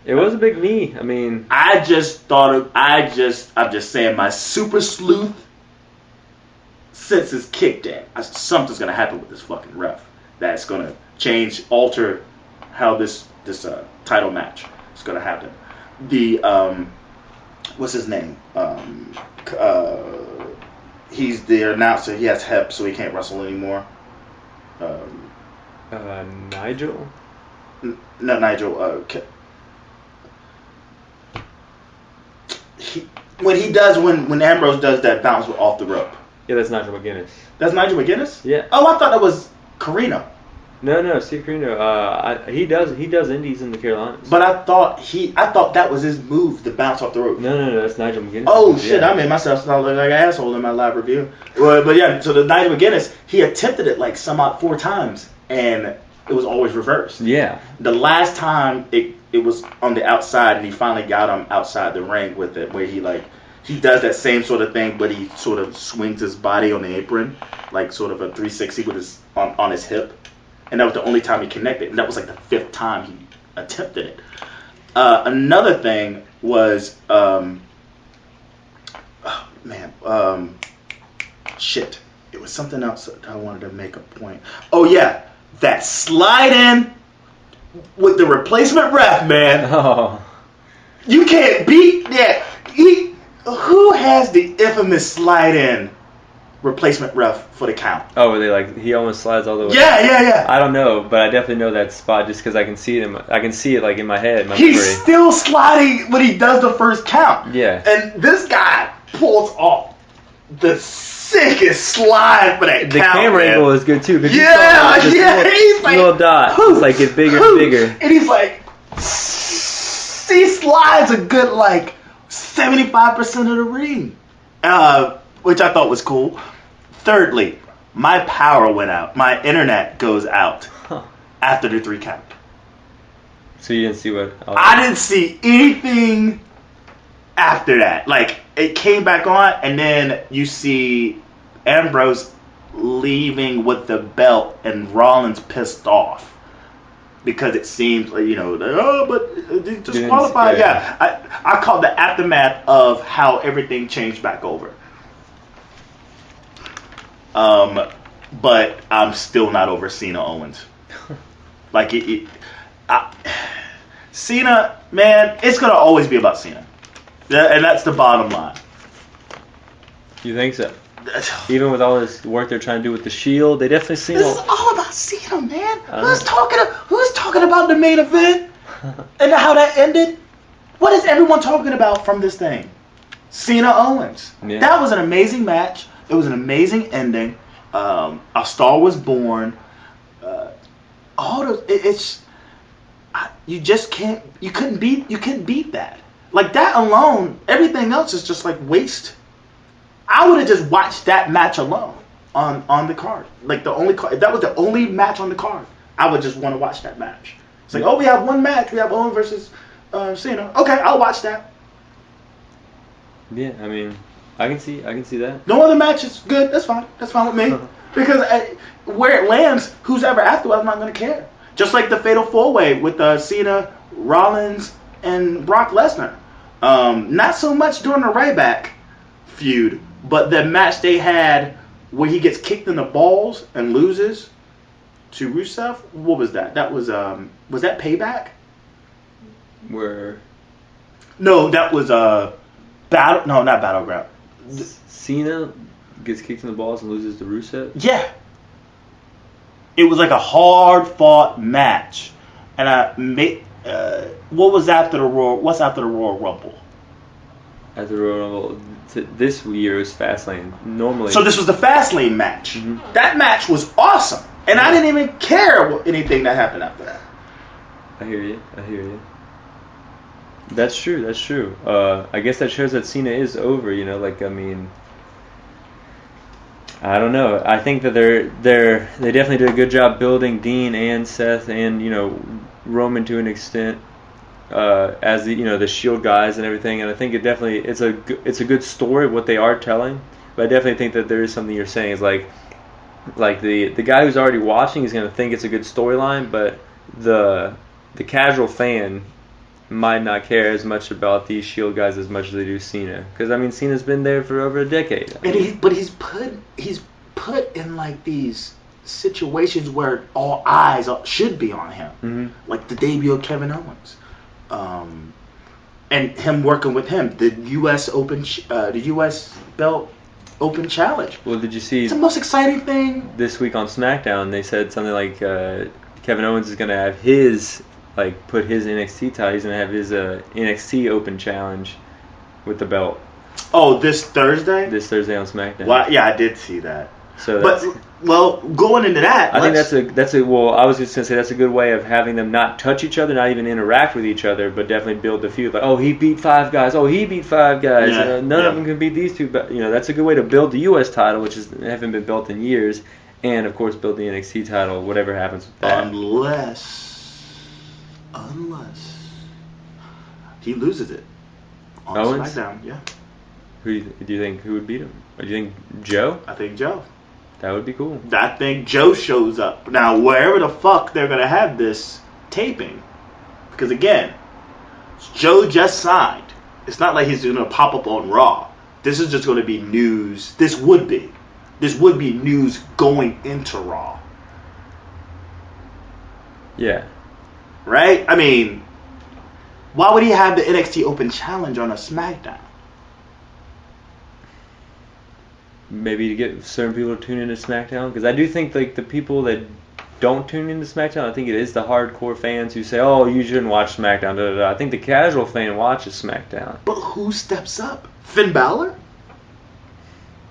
It was a big knee. I mean, I'm just saying my super sleuth senses kicked in. Something's gonna happen with this fucking ref that's gonna alter how this title match is gonna happen. The what's his name? He's the announcer. He has hep, so he can't wrestle anymore. Nigel? Not Nigel. when Ambrose does that bounce off the rope. Yeah, that's Nigel McGuinness. That's Nigel McGuinness? Yeah. Oh, I thought that was Carino. No, Steve Carino. He does indies in the Carolinas. But I thought that was his move, the bounce off the rope. No, that's Nigel McGuinness. Oh shit! I made myself sound like an asshole in my live review. But yeah, so the Nigel McGuinness, he attempted it like some odd 4 times, and it was always reversed. Yeah. The last time it was on the outside, and he finally got him outside the ring with it, where he does that same sort of thing, but he sort of swings his body on the apron, like sort of a 360 with his on his hip. And that was the only time he connected. And that was like the 5th time he attempted it. Another thing was, shit. It was something else that I wanted to make a point. Oh, yeah. That slide in with the replacement ref, man. Oh. You can't beat that. Who has the infamous slide in replacement ref for the count? Oh, were they he almost slides all the way? Yeah. I don't know, but I definitely know that spot just because I can see it. I can see it like in my head. He's still sliding when he does the first count. Yeah. And this guy pulls off the sickest slide for that count. The camera angle is good too. Yeah. He's like little dot. It's like get bigger and bigger. And he's like, he slides a good 75% of the ring, which I thought was cool. Thirdly, my power went out. My internet goes out after the 3 count. So you didn't see what? I didn't see anything after that. It came back on, and then you see Ambrose leaving with the belt, and Rollins pissed off because it seems but disqualified. Yeah, I called the aftermath of how everything changed back over. But I'm still not over Cena Owens. Cena, man, it's gonna always be about Cena, and that's the bottom line. You think so? Even with all this work they're trying to do with the Shield, they definitely seem. This is all about Cena, man. Who's talking about the main event and how that ended? What is everyone talking about from this thing? Cena Owens. Yeah. That was an amazing match. It was an amazing ending. A star was born. You just can't. You couldn't beat that. That alone. Everything else is just waste. I would have just watched that match alone on the card. If that was the only match on the card, I would just want to watch that match. It's we have one match. We have Owens versus Cena. Okay, I'll watch that. Yeah, I mean, I can see that. No other match is good. That's fine. That's fine with me. Because where it lands, who's ever afterwards, I'm not going to care. Just like the Fatal 4-Way with Cena, Rollins, and Brock Lesnar. Not so much during the Ryback feud, but the match they had where he gets kicked in the balls and loses to Rusev. What was that? That was that Payback? Where? No, that was Battle. No, not Battleground. Cena gets kicked in the balls and loses to Rusev? Yeah. It was a hard-fought match. And what was after the Royal? What's after the Royal Rumble? After the Royal Rumble, this year was Fastlane. Normally. So this was the Fastlane match. Mm-hmm. That match was awesome, and I didn't even care anything that happened after that. I hear you. That's true. I guess that shows that Cena is over. I don't know. I think that they definitely did a good job building Dean and Seth and Roman to an extent as the Shield guys and everything. And I think it's a good story what they are telling. But I definitely think that there is something you're saying is like the guy who's already watching is going to think it's a good storyline, but the casual fan might not care as much about these Shield guys as much as they do Cena, because Cena's been there for over a decade. And he's put in these situations where all eyes should be on him, mm-hmm. Like the debut of Kevin Owens, and him working with him, the U.S. Open, the U.S. Belt Open Challenge. Well, did you see? It's the most exciting thing. This week on SmackDown, they said something like Kevin Owens is going to have his. Put his NXT title. He's gonna have his NXT Open Challenge with the belt. Oh, this Thursday? This Thursday on SmackDown. Well, yeah, I did see that. So going into that, I think that's a well. I was just gonna say that's a good way of having them not touch each other, not even interact with each other, but definitely build the feud. Like, oh, he beat 5 guys. Oh, he beat 5 guys. Yeah, None of them can beat these two. But that's a good way to build the U.S. title, which haven't been built in years, and of course build the NXT title. Whatever happens with that. Unless he loses it on Owens? SmackDown, yeah. Who do you think who would beat him? Or do you think Joe? I think Joe. That would be cool. I think Joe shows up. Now, wherever the fuck they're going to have this taping, because again, Joe just signed. It's not like he's going to pop up on Raw. This is just going to be news. This would be news going into Raw. Yeah. Right? I mean, why would he have the NXT Open Challenge on a SmackDown? Maybe to get certain people to tune into SmackDown, because I do think like the people that don't tune into SmackDown, I think it is the hardcore fans who say, "Oh, you shouldn't watch SmackDown." Da, da, da. I think the casual fan watches SmackDown. But who steps up? Finn Balor?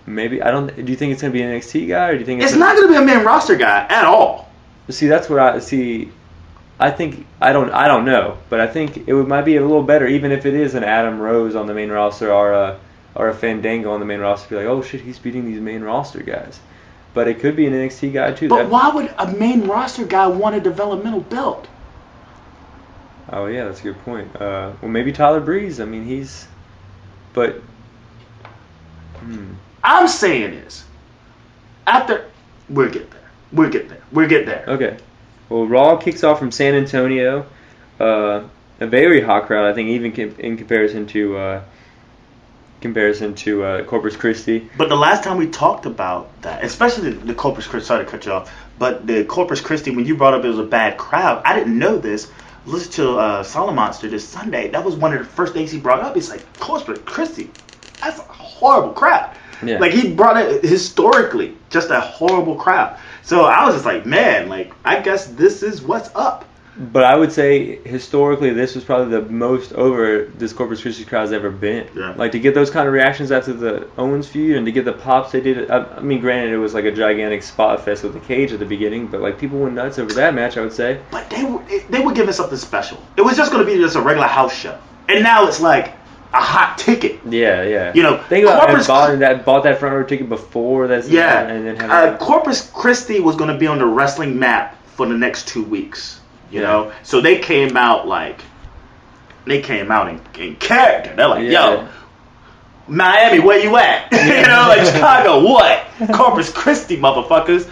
Maybe I don't. Do you think it's gonna be an NXT guy, or do you think it's not gonna be a main roster guy at all? See, that's what I see. I think I don't know, but I think it might be a little better, even if it is an Adam Rose on the main roster or a Fandango on the main roster. Be like, oh shit, he's beating these main roster guys. But it could be an NXT guy too. But why would a main roster guy want a developmental belt? Oh yeah, that's a good point. Well, maybe Tyler Breeze. I mean, he's. But. I'm saying is, after we'll get there. Okay. Well, Raw kicks off from San Antonio. A very hot crowd, I think, even in comparison to Corpus Christi. But the last time we talked about that, especially the Corpus Christi, sorry to cut you off, but the Corpus Christi, when you brought up it was a bad crowd, I didn't know this. Listen to Solid Monster this Sunday. That was one of the first things he brought up. He's like, Corpus Christi, that's a horrible crowd. Yeah. Like, he brought it historically, just a horrible crowd. So I was just like, man, like, I guess this is what's up. But I would say historically, this was probably the most over this Corpus Christi crowd's ever been. Yeah. Like, to get those kind of reactions after the Owens feud and to get the pops they did. I mean, granted, it was like a gigantic spot fest with the cage at the beginning, but like people went nuts over that match, I would say. But they were giving something special. It was just going to be just a regular house show, and now it's like a hot ticket. Yeah, yeah. You know, think about bought that front row ticket before that. Yeah, and then Corpus Christi was going to be on the wrestling map for the next 2 weeks. You know, so they came out in character. They're like, yo, Miami, where you at? You know, like Chicago, what? Corpus Christi, motherfuckers.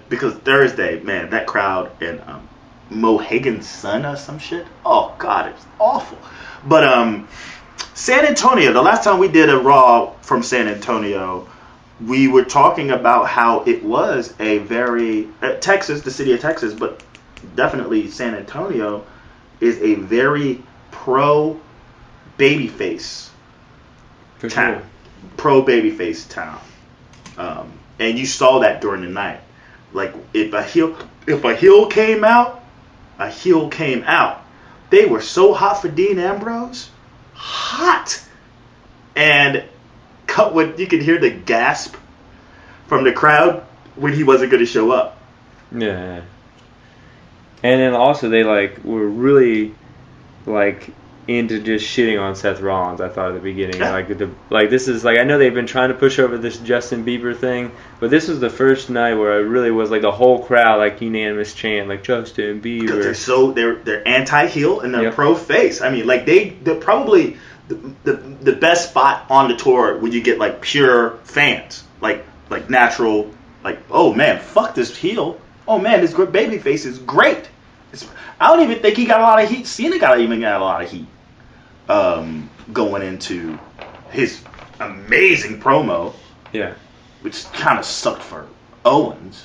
Because Thursday, man, that crowd and Mo Hagan's son or some shit. Oh God, it was awful. But San Antonio, the last time we did a Raw from San Antonio, we were talking about how it was a very Texas, the city of Texas, but definitely San Antonio is a very pro babyface town. Sure. Pro babyface town. And you saw that during the night. Like if a heel came out, a heel came out. They were so hot for Dean Ambrose. Hot. And when you could hear the gasp from the crowd when he wasn't going to show up. Yeah. And then also they were really into just shitting on Seth Rollins. I thought at the beginning, this is I know they've been trying to push over this Justin Bieber thing, but this was the first night where it really was the whole crowd unanimous chant Justin Bieber. They're anti-heel and they're pro-face. I mean, they're probably the best spot on the tour when you get pure fans, like natural, oh man, fuck this heel. Oh man, this baby face is great. I don't even think he got a lot of heat. Cena got a lot of heat going into his amazing promo. Yeah, which kind of sucked for Owens,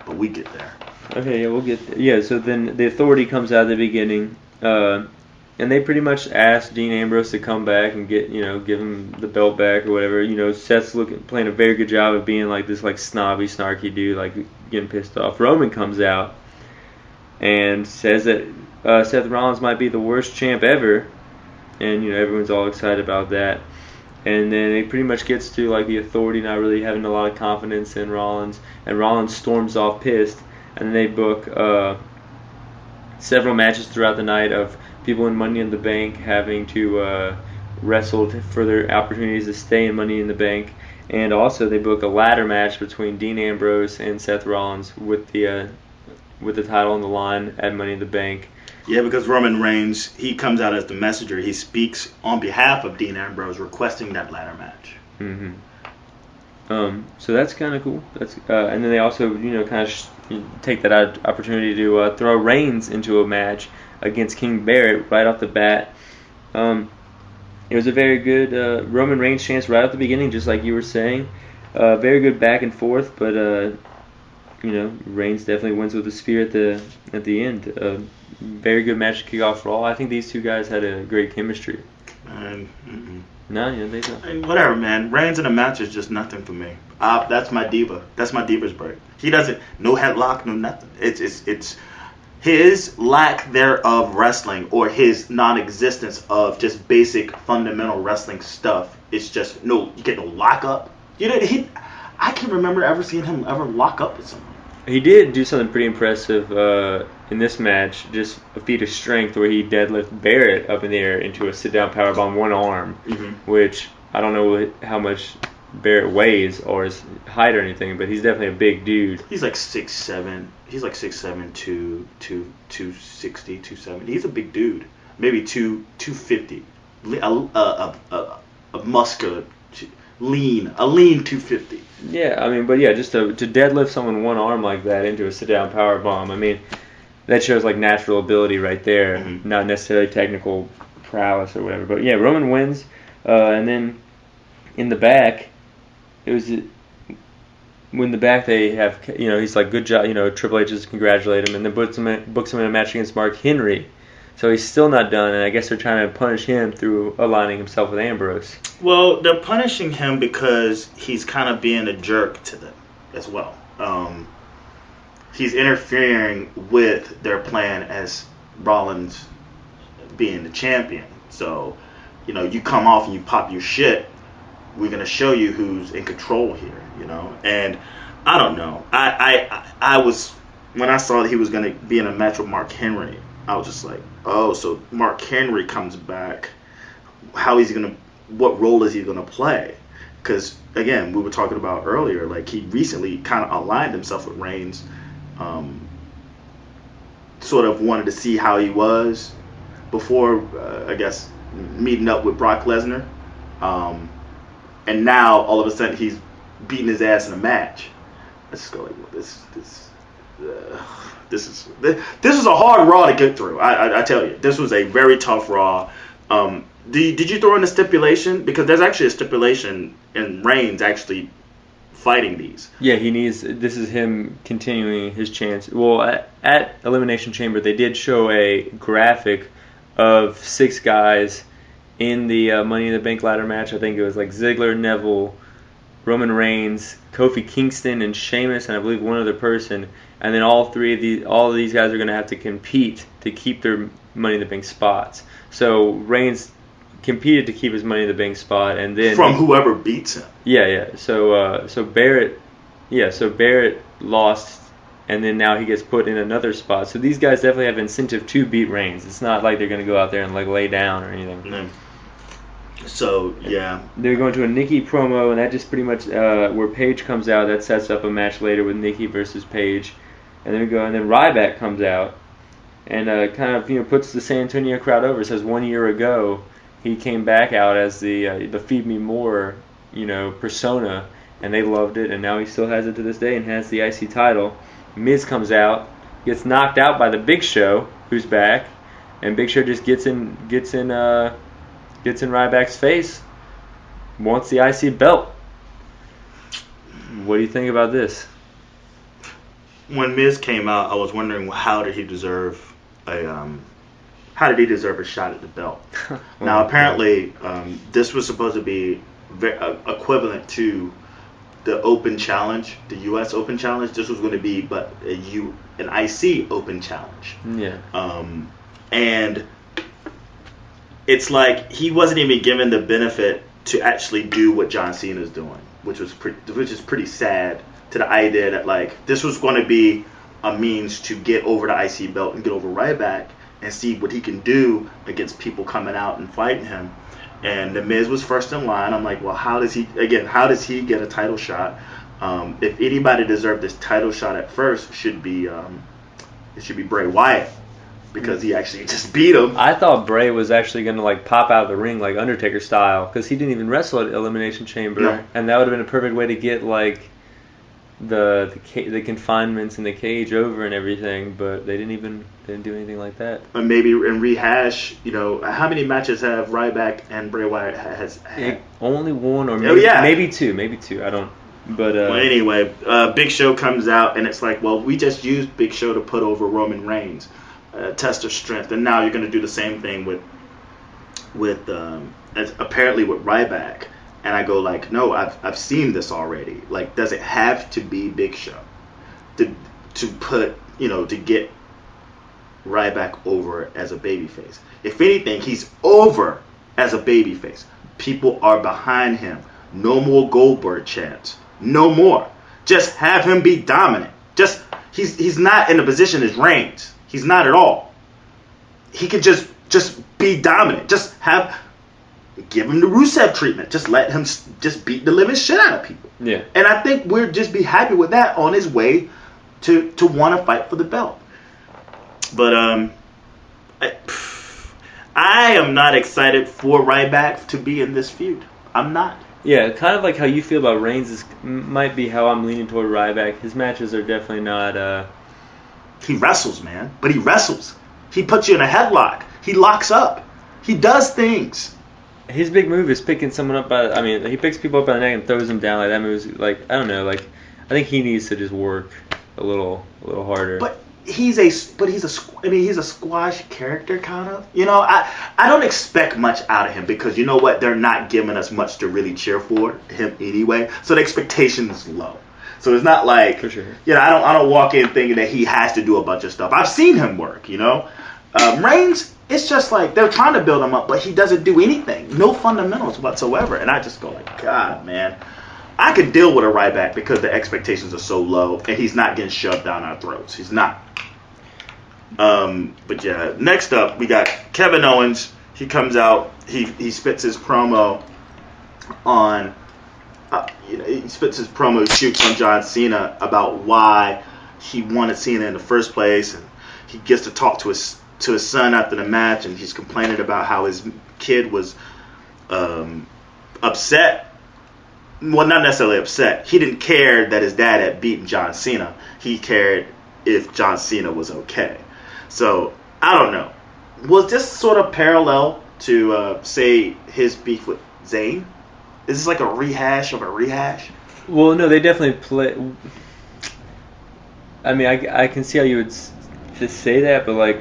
but we get there. Okay, yeah, we'll get there. Yeah, so then the Authority comes out at the beginning. And they pretty much asked Dean Ambrose to come back and give him the belt back or whatever. Seth's playing a very good job of being this snobby, snarky dude, getting pissed off. Roman comes out and says that Seth Rollins might be the worst champ ever, and everyone's all excited about that. And then it pretty much gets to like the Authority not really having a lot of confidence in Rollins, and Rollins storms off pissed, and then they book several matches throughout the night of people in Money in the Bank having to wrestle for their opportunities to stay in Money in the Bank, and also they book a ladder match between Dean Ambrose and Seth Rollins with the title on the line at Money in the Bank. Yeah, because Roman Reigns, he comes out as the messenger. He speaks on behalf of Dean Ambrose, requesting that ladder match. So that's kind of cool. That's and then they also, kind of take that opportunity to throw Reigns into a match against King Barrett right off the bat. It was a very good Roman Reigns chance right at the beginning, just like you were saying. Very good back and forth, but Reigns definitely wins with the spear at the end. Very good match to kick off Raw. I think these two guys had a great chemistry. No, you don't think so? Whatever, man. Reigns in a match is just nothing for me. That's my diva. That's my diva's break. He doesn't, no headlock, no nothing. It's his lack thereof wrestling, or his non-existence of just basic fundamental wrestling stuff. It's just you get no lockup. I can't remember ever seeing him ever lock up with someone. He did do something pretty impressive in this match, just a feat of strength where he deadlifted Barrett up in the air into a sit-down powerbomb one arm, which I don't know how much Barrett weighs or his height or anything, but he's definitely a big dude. He's like 6'7". He's like 6'7", 260, 270. He's a big dude. Maybe 250. A muscular, lean 250. Yeah, I mean, but yeah, just to deadlift someone one arm like that into a sit-down power bomb, I mean, that shows like natural ability right there, not necessarily technical prowess or whatever. But yeah, Roman wins, and then in the back, when the back they have, he's like, good job, Triple H just congratulate him, and then books him in a match against Mark Henry. So he's still not done, and I guess they're trying to punish him through aligning himself with Ambrose. Well, they're punishing him because he's kind of being a jerk to them as well. He's interfering with their plan as Rollins being the champion. So, you come off and you pop your shit, we're going to show you who's in control here, And I don't know. I was, when I saw that he was going to be in a match with Mark Henry, I was just like, oh, so Mark Henry comes back. What role is he going to play? Because, again, we were talking about earlier, like, he recently kind of aligned himself with Reigns, sort of wanted to see how he was before, I guess, meeting up with Brock Lesnar. And now, all of a sudden, he's beating his ass in a match. I just go like, well, this is a hard Raw to get through. I tell you, this was a very tough Raw. Did you throw in a stipulation? Because there's actually a stipulation in Reigns actually fighting these. Yeah, this is him continuing his chance. Well, at Elimination Chamber, they did show a graphic of 6 guys in the Money in the Bank ladder match. I think it was like Ziggler, Neville, Roman Reigns, Kofi Kingston, and Sheamus, and I believe one other person. And then all of these guys are going to have to compete to keep their Money in the Bank spots. So Reigns competed to keep his Money in the Bank spot, and then from whoever beats him. Yeah. So Barrett lost, and then now he gets put in another spot. So these guys definitely have incentive to beat Reigns. It's not like they're going to go out there and like lay down or anything. No. So yeah, they're going to a Nikki promo, and that just pretty much where Paige comes out. That sets up a match later with Nikki versus Paige, and then Ryback comes out, and kind of puts the San Antonio crowd over. Says 1 year ago he came back out as the Feed Me More persona, and they loved it, and now he still has it to this day and has the IC title. Miz comes out, gets knocked out by the Big Show, who's back, and Big Show just gets in Ryback's face, wants the IC belt. What do you think about this? When Miz came out, I was wondering how did he deserve a shot at the belt? Now apparently, this was supposed to be equivalent to the Open Challenge, the U.S. Open Challenge. This was going to be an IC Open Challenge. Yeah. And it's like he wasn't even given the benefit to actually do what John Cena's doing, which is pretty sad, to the idea that like this was going to be a means to get over the IC belt and get over Ryback and see what he can do against people coming out and fighting him. And The Miz was first in line. I'm like, well, how does he get a title shot? If anybody deserved this title shot at first, it should be Bray Wyatt, because he actually just beat him. I thought Bray was actually going to like pop out of the ring like Undertaker style, because he didn't even wrestle at Elimination Chamber, and that would have been a perfect way to get like the confinements in the cage over and everything, but they didn't do anything like that. And maybe in rehash, how many matches have Ryback and Bray Wyatt has had? Only one, or maybe two. I don't. But well, anyway, Big Show comes out, and it's like, well, we just used Big Show to put over Roman Reigns, test of strength, and now you're going to do the same thing with apparently with Ryback. And I go like, no, I've seen this already. Like, does it have to be Big Show to put, to get Ryback over as a babyface? If anything, he's over as a babyface. People are behind him. No more Goldberg chants. No more. Just have him be dominant. He's not in a position as Reigns. He's not at all. He could just be dominant. Give him the Rusev treatment. Just let him just beat the living shit out of people. Yeah. And I think we'll just be happy with that on his way to want to fight for the belt. But I am not excited for Ryback to be in this feud. I'm not. Yeah, kind of like how you feel about Reigns might be how I'm leaning toward Ryback. His matches are definitely not... He wrestles, man. But he wrestles. He puts you in a headlock. He locks up. He does things. His big move is picking someone up he picks people up by the neck and throws them down. Like, that move's like, I don't know, like, I think he needs to just work a little harder. But he's a squash character, kind of. I don't expect much out of him, because you know what? They're not giving us much to really cheer for him anyway. So the expectation is low. So it's not like, for sure. I don't walk in thinking that he has to do a bunch of stuff. I've seen him work, Reigns, it's just like they're trying to build him up, but he doesn't do anything. No fundamentals whatsoever. And I just go like, God, man. I could deal with a Ryback because the expectations are so low and he's not getting shoved down our throats. He's not. But yeah, next up we got Kevin Owens. He comes out. He spits his promo on. He spits his promo shoots on John Cena about why he wanted Cena in the first place, and he gets to talk to his son after the match, and he's complaining about how his kid was upset. Well, not necessarily upset. He didn't care that his dad had beaten John Cena. He cared if John Cena was okay. So, I don't know. Was this sort of parallel to, say, his beef with Zayn? Is this like a rehash of a rehash? Well, no, they definitely play... I mean, I can see how you would just say that, but like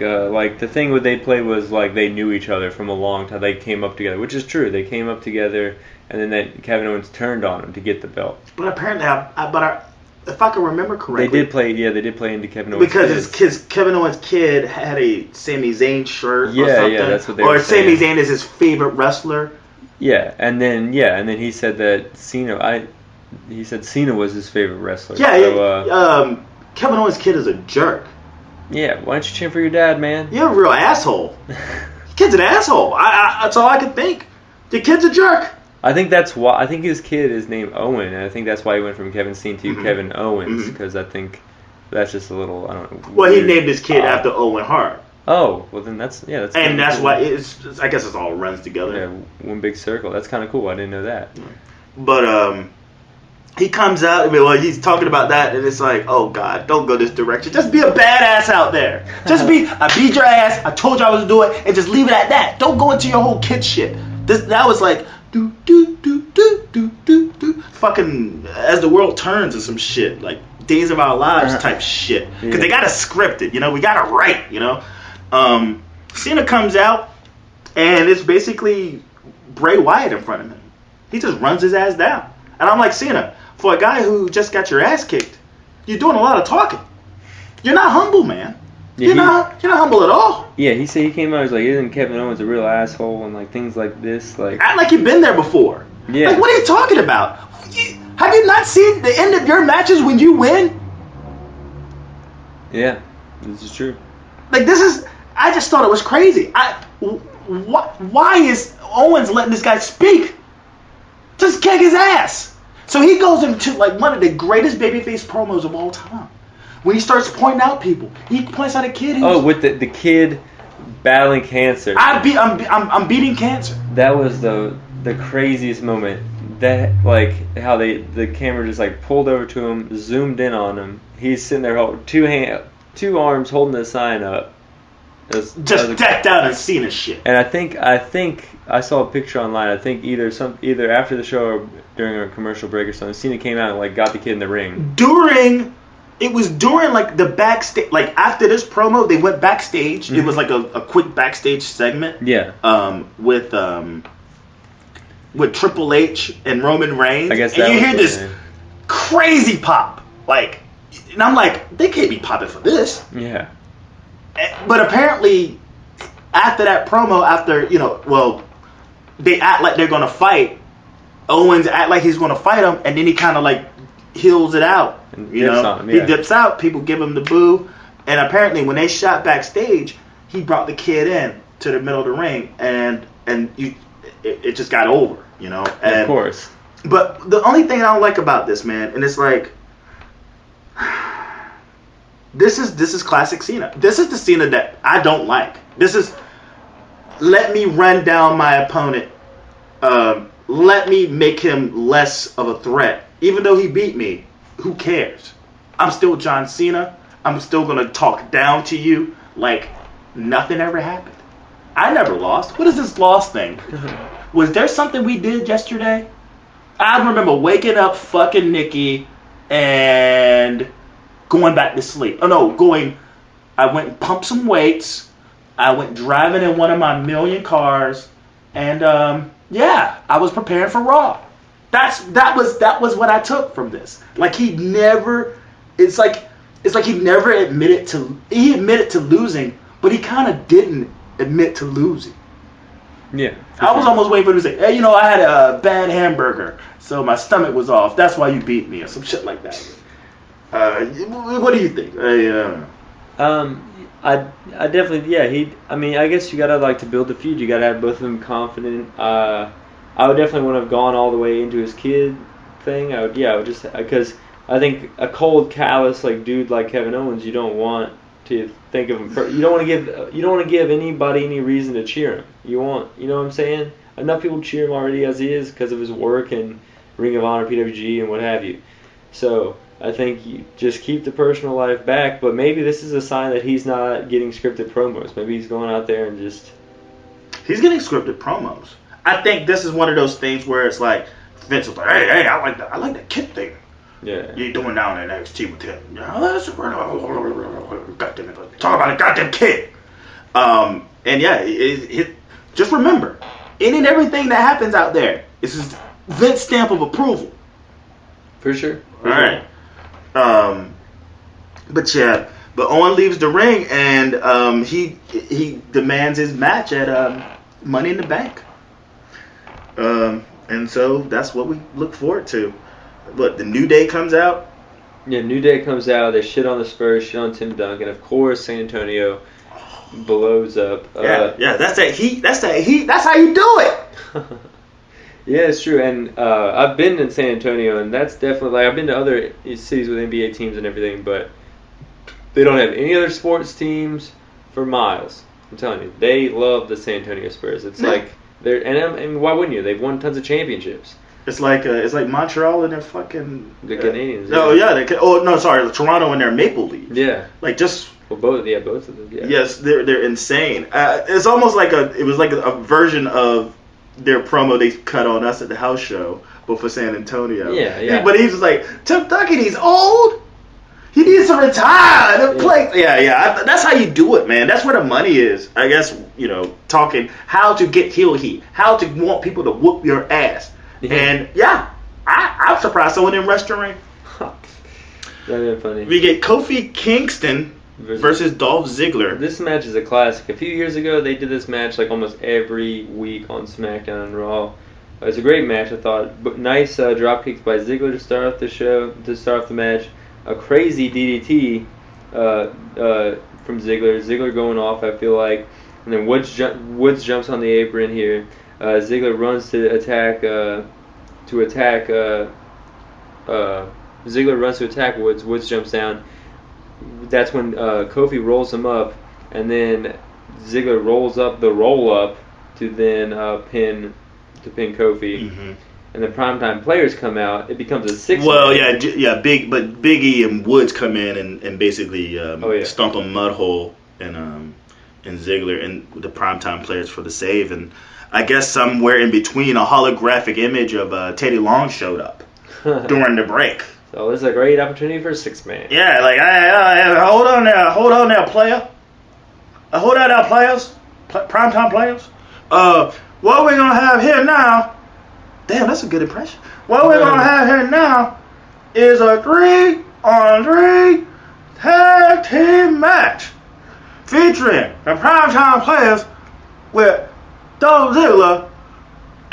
the thing what they played was like they knew each other from a long time. They came up together, which is true. They came up together, and then that Kevin Owens turned on him to get the belt. But apparently, if I can remember correctly, they did play into Kevin Owens because Kevin Owens' kid had a Sami Zayn shirt or something. Yeah, that's what they were saying. Or Sami Zayn is his favorite wrestler. Yeah, and then he said that Cena. He said Cena was his favorite wrestler. Yeah, so, Kevin Owens' kid is a jerk. Yeah, why don't you cheer for your dad, man? You're a real asshole. Your kid's an asshole. That's all I can think. Your kid's a jerk. I think that's why. I think his kid is named Owen, and I think that's why he went from Kevin Steen to Kevin Owens, because I think that's just a little, I don't know. Well, he named his kid after Owen Hart. Oh, well then that's and that's cool. Why I guess it all runs together. Yeah, one big circle. That's kind of cool. I didn't know that. But he comes out. I mean, he's talking about that, and it's like, oh God, don't go this direction. Just be a badass out there. I beat your ass. I told you I was do it, and just leave it at that. Don't go into your whole kid shit. That was like do do do do do do do. Fucking As the World Turns and some shit like Days of Our Lives type shit. Because they gotta script it. We gotta write. Cena comes out, and it's basically Bray Wyatt in front of him. He just runs his ass down. And I'm like, Cena, for a guy who just got your ass kicked, you're doing a lot of talking. You're not humble, man. Yeah, you're not humble at all. Yeah, he said he came out. He's like, isn't Kevin Owens a real asshole and like things like this? Like, act like you've been there before. Yeah. Like, what are you talking about? Have you not seen the end of your matches when you win? Yeah, this is true. Like, I just thought it was crazy. Why is Owens letting this guy speak? Just kick his ass. So he goes into like one of the greatest babyface promos of all time. When he starts pointing out people, he points out a kid. With the kid battling cancer. I'm beating cancer. That was the craziest moment. That like how the camera just like pulled over to him, zoomed in on him. He's sitting there holding two arms holding the sign up. Just decked out in Cena shit. And I think I saw a picture online. I think either after the show or during a commercial break or something, Cena came out and like got the kid in the ring. It was during like the backstage, like after this promo, they went backstage. Mm-hmm. It was like a quick backstage segment. Yeah. With Triple H and Roman Reigns. I guess and you hear this crazy pop, like, and I'm like, they can't be popping for this. Yeah. But apparently, after that promo, they act like they're gonna fight. Owens act like he's gonna fight him, and then he kind of like heals it out. And he dips out. People give him the boo, and apparently when they shot backstage, he brought the kid in to the middle of the ring, and it just got over, And, of course. But the only thing I don't like about this, man, and it's like, this is classic Cena. This is the Cena that I don't like. This is, let me run down my opponent. Let me make him less of a threat. Even though he beat me, who cares? I'm still John Cena. I'm still going to talk down to you like nothing ever happened. I never lost. What is this loss thing? Was there something we did yesterday? I remember waking up fucking Nikki and going back to sleep. I went and pumped some weights. I went driving in one of my million cars. And, I was preparing for Raw. That was what I took from this. Like, it's like he never admitted to losing, but he kind of didn't admit to losing. Yeah. I was almost waiting for him to say, hey, I had a bad hamburger, so my stomach was off. That's why you beat me, or some shit like that. What do you think? I definitely, I guess you gotta like to build the feud. You gotta have both of them confident. I would definitely want to have gone all the way into his kid thing. I would just, because I think a cold, callous like dude like Kevin Owens, you don't want to think of him. You don't want to give anybody any reason to cheer him. You know what I'm saying? Enough people cheer him already as he is because of his work and Ring of Honor, PWG, and what have you. So I think you just keep the personal life back. But maybe this is a sign that he's not getting scripted promos. Maybe he's going out there and just. He's getting scripted promos. I think this is one of those things where it's like Vince was like, hey, I like that kid thing. Yeah. You're doing down in NXT with him. Goddamn it. Talk about a goddamn kid. Just remember, any and everything that happens out there is his Vince stamp of approval. For sure. All right. But Owen leaves the ring and he demands his match at Money in the Bank. And so that's what we look forward to. But the New Day comes out. Yeah, New Day comes out. They shit on the Spurs, shit on Tim Duncan. Of course, San Antonio blows up. That's that heat. That's how you do it. Yeah, it's true. And I've been in San Antonio, and that's definitely like I've been to other cities with NBA teams and everything, but they don't have any other sports teams for miles. I'm telling you, they love the San Antonio Spurs. It's like they're and why wouldn't you? They've won tons of championships. It's like Montreal and their fucking the Canadians. Toronto and their Maple Leafs. Yeah, like just both of them. Yeah. Yes, they're insane. It's almost like a version of their promo they cut on us at the house show, but for San Antonio. Yeah. But he's just like, Tim Duncan, he's old. He needs to retire. That's how you do it, man. That's where the money is. I guess, talking how to get heel heat, how to want people to whoop your ass. Yeah. And I'm surprised someone didn't rest your ring. That'd be funny. We get Kofi Kingston versus Dolph Ziggler. This match is a classic. A few years ago, they did this match like almost every week on SmackDown and Raw. It's a great match, I thought. But nice drop kicks by Ziggler to start off the show, to start off the match. A crazy DDT from Ziggler. Ziggler going off, I feel like. And then Woods jumps on the apron here. Ziggler runs to attack. Ziggler runs to attack Woods. Woods jumps down. That's when Kofi rolls him up, and then Ziggler rolls up the roll up to then pin Kofi. Mm-hmm. And the primetime players come out. It becomes a 6. Well, Big E and Woods come in and basically stomp a mud hole and Ziggler and the primetime players for the save. And I guess somewhere in between, a holographic image of Teddy Long showed up during the break. So this is a great opportunity for a 6-man. Yeah, like hold on there, player. Hold on there, players, primetime players. What we're gonna have here now? Damn, that's a good impression. What we're gonna have here now is a 3-on-3 tag team match featuring the primetime players with Dolph Ziggler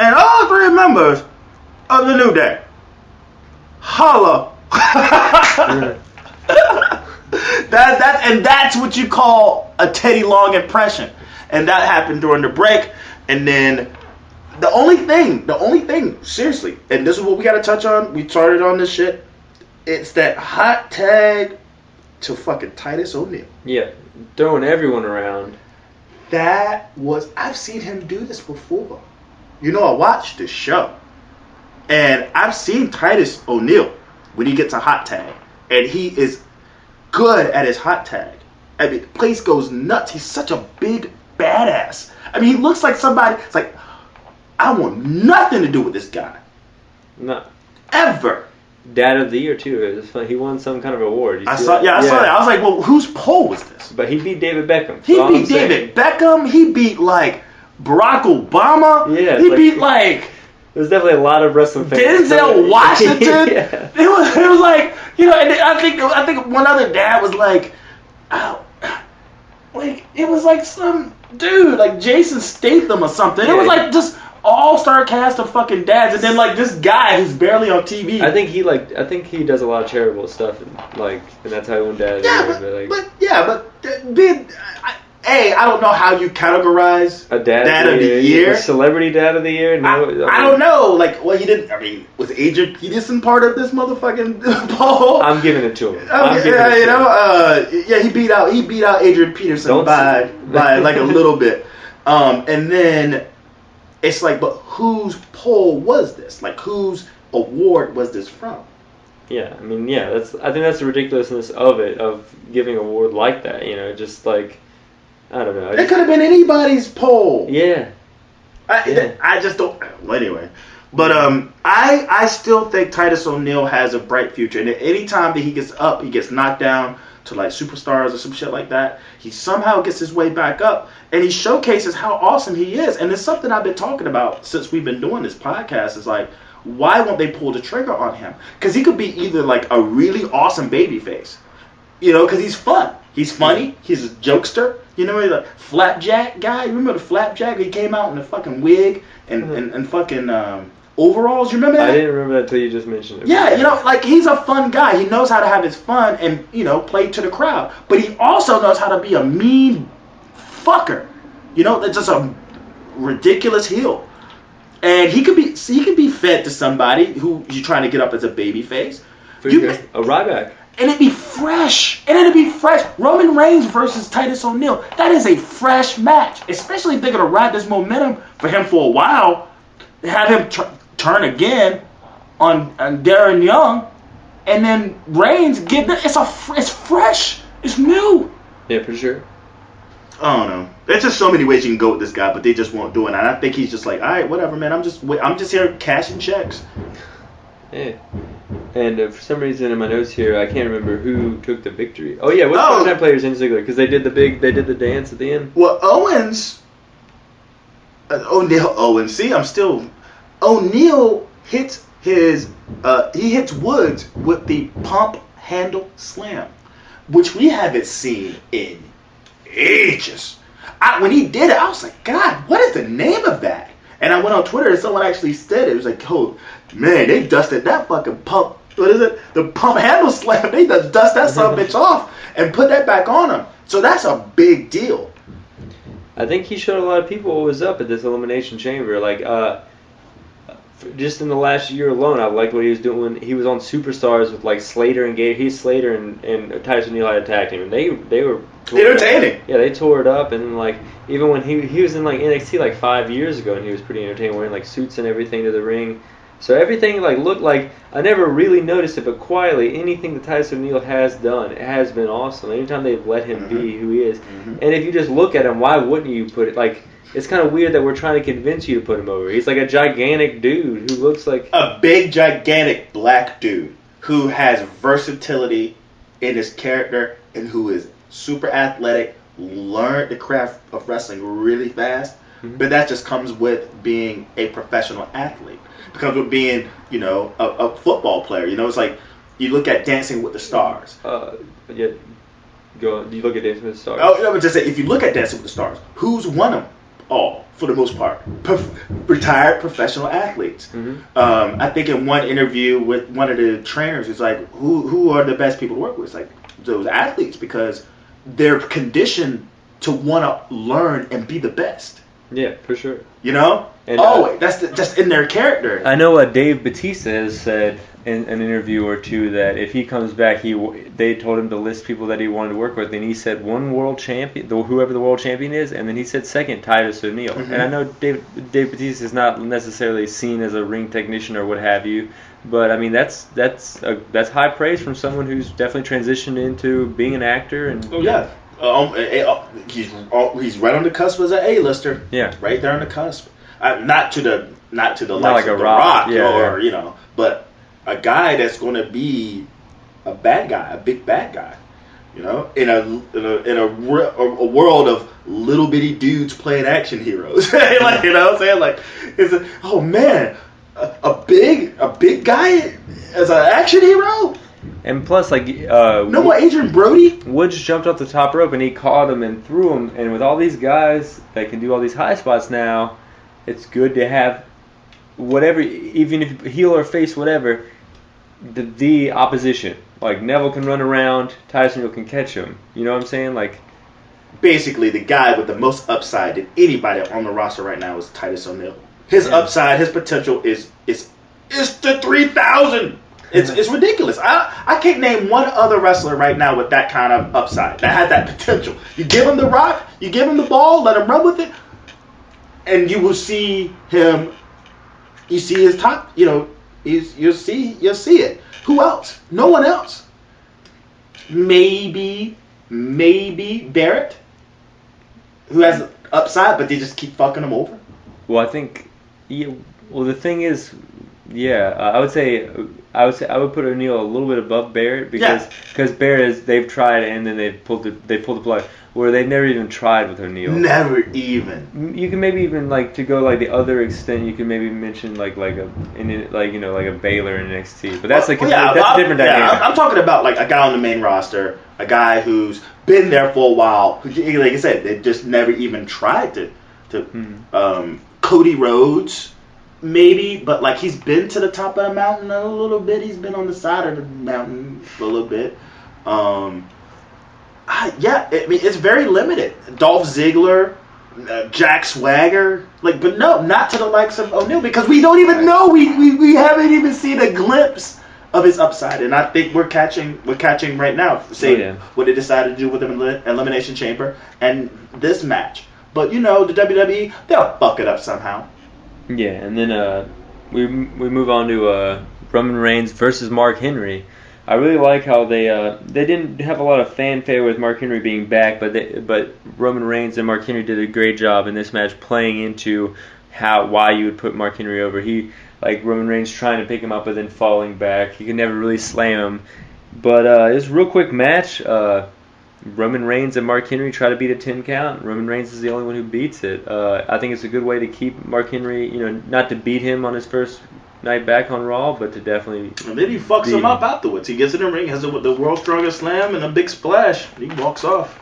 and all 3 members of the New Day. Holla. That's what you call a Teddy Long impression. And that happened during the break. And then the only thing, seriously, and this is what we gotta touch on, we started on this shit, it's that hot tag to fucking Titus O'Neil. Yeah, throwing everyone around. I've seen him do this before. You know, I watched this show. And I've seen Titus O'Neil when he gets a hot tag. And he is good at his hot tag. I mean, the place goes nuts. He's such a big badass. I mean, he looks like somebody, it's like, I want nothing to do with this guy. No. Ever. Dad of the Year, too. He won some kind of award. I saw that. I was like, well, whose poll was this? But he beat David Beckham. He beat David Beckham. He beat, like, Barack Obama. Yeah. He beat, like... There's definitely a lot of wrestling fans. Denzel Washington. Yeah. It was like, you know, and I think one other dad was like, like it was like some dude, like Jason Statham or something. Yeah. It was like just all-star cast of fucking dads, and then like this guy who's barely on TV. I think he does a lot of charitable stuff, and that's how he won dad. I don't know how you categorize a dad of the year. Celebrity dad of the year? No, I don't know. Like, well, he didn't. I mean, was Adrian Peterson part of this motherfucking poll? I'm giving it to him. He beat out Adrian Peterson by like a little bit. And then it's like, but whose poll was this? Like, whose award was this from? Yeah, I mean, I think that's the ridiculousness of it, of giving an award like that. You know, just like. I don't know. It could have been anybody's poll. Yeah. I just don't. Well, anyway. But I still think Titus O'Neil has a bright future. And any time that he gets knocked down to like superstars or some shit like that, he somehow gets his way back up. And he showcases how awesome he is. And it's something I've been talking about since we've been doing this podcast. Is like, why won't they pull the trigger on him? Because he could be either like a really awesome babyface. You know, because he's fun. He's funny. He's a jokester. You know, the Flapjack guy. Remember the Flapjack? He came out in a fucking wig and fucking overalls. You remember that? I didn't remember that until you just mentioned it. Yeah, you know, like he's a fun guy. He knows how to have his fun and, you know, play to the crowd. But he also knows how to be a mean fucker. You know, that's just a ridiculous heel. And he could be fed to somebody who you're trying to get up as a baby face. A Ryback. And it'd be fresh. Roman Reigns versus Titus O'Neil. That is a fresh match. Especially if they're going to ride this momentum for him for a while. Have him turn again on Darren Young. And then Reigns it's fresh. It's new. Yeah, for sure. I don't know. There's just so many ways you can go with this guy, but they just won't do it. And I think he's just like, all right, whatever, man. I'm just here cashing checks. Yeah. And for some reason in my notes here, I can't remember who took the victory. Oh yeah, what primetime players in Ziggler? Because they did the dance at the end. Well, Owens. Owens. See, O'Neil hits he hits Woods with the pump handle slam. which we haven't seen in ages. When he did it, I was like, God, what is the name of that? And I went on Twitter and someone actually said it. It was like, oh, man, they dusted that fucking pump. What is it? The pump handle slam. They dust that son of a bitch off and put that back on him. So that's a big deal. I think he showed a lot of people what was up at this Elimination Chamber. Like, just in the last year alone, I liked what he was doing. He was on Superstars with like Slater and Gator. He's Slater and Titus O'Neil had attacked him, and they were entertaining. Yeah, they tore it up, and like even when he was in like NXT like 5 years ago, and he was pretty entertaining, wearing like suits and everything to the ring. So everything like looked like, I never really noticed it, but quietly anything that Titus O'Neil has done, it has been awesome. Anytime they've let him be who he is, and if you just look at him, why wouldn't you put it like? It's kind of weird that we're trying to convince you to put him over. He's like a gigantic dude who looks like a big, gigantic black dude who has versatility in his character and who is super athletic, learned the craft of wrestling really fast. But that just comes with being a professional athlete. It comes with being, a football player. It's like you look at Dancing with the Stars. Yeah. Go on. You look at Dancing with the Stars. Oh, I would just say, if you look at Dancing with the Stars, who's won them all for the most part? Retired professional athletes. I think in one interview with one of the trainers, it's like, who are the best people to work with? It's like those athletes, because they're conditioned to want to learn and be the best. Yeah, for sure. And that's just in their character. I know Dave Bautista has said in an interview or two that if he comes back, they told him to list people that he wanted to work with, and he said one world champion, whoever the world champion is, and then he said second, Titus O'Neil. And I know Dave Bautista is not necessarily seen as a ring technician or what have you, but I mean that's high praise from someone who's definitely transitioned into being an actor. And he's right on the cusp as an A-lister. Yeah, right there on the cusp. Not to the likes like of a The Rock, or but a guy that's going to be a bad guy, a big bad guy. In a world of little bitty dudes playing action heroes. Like, what I'm saying? Like, a big guy as an action hero. And plus, like, no more Adrian Brody. Woods jumped off the top rope and he caught him and threw him. And with all these guys that can do all these high spots now, it's good to have whatever, even if heel or face, whatever, the opposition. Like, Neville can run around, Titus O'Neil can catch him. You know what I'm saying? Like, basically, the guy with the most upside than anybody on the roster right now is Titus O'Neil. His upside, his potential is the 3,000. It's ridiculous. I can't name one other wrestler right now with that kind of upside, that had that potential. You give him the rock, you give him the ball, let him run with it, and you will see him. You see his top. You'll see it. Who else? No one else. Maybe Barrett, who has upside, but they just keep fucking him over. Well, I think. Yeah, well, the thing is, I would say I would put O'Neil a little bit above Barrett because Barrett is, they've tried and then they pulled the plug, where they've never even tried with O'Neil. Never even. You can maybe even like to go like the other extent. You can maybe mention like a Baylor in NXT, but that's that's a different dynamic. I'm talking about like a guy on the main roster, a guy who's been there for a while. Who, like I said, they just never even tried to. Cody Rhodes. Maybe, but like he's been to the top of the mountain a little bit. He's been on the side of the mountain a little bit. It's very limited. Dolph Ziggler, Jack Swagger, but no, not to the likes of O'Neil, because we don't even know. We haven't even seen a glimpse of his upside, and I think we're catching right now. What they decided to do with the Elimination Chamber and this match. But the WWE, they'll fuck it up somehow. Yeah, and then we move on to Roman Reigns versus Mark Henry. I really like how they didn't have a lot of fanfare with Mark Henry being back, but Roman Reigns and Mark Henry did a great job in this match playing into why you would put Mark Henry over. Roman Reigns trying to pick him up but then falling back. He could never really slam him. But it was a real quick match. Roman Reigns and Mark Henry try to beat a 10 count. Roman Reigns is the only one who beats it. I think it's a good way to keep Mark Henry, not to beat him on his first night back on Raw, but to definitely. And then he fucks him up afterwards. He gets in the ring, has the world's strongest slam, and a big splash. And he walks off.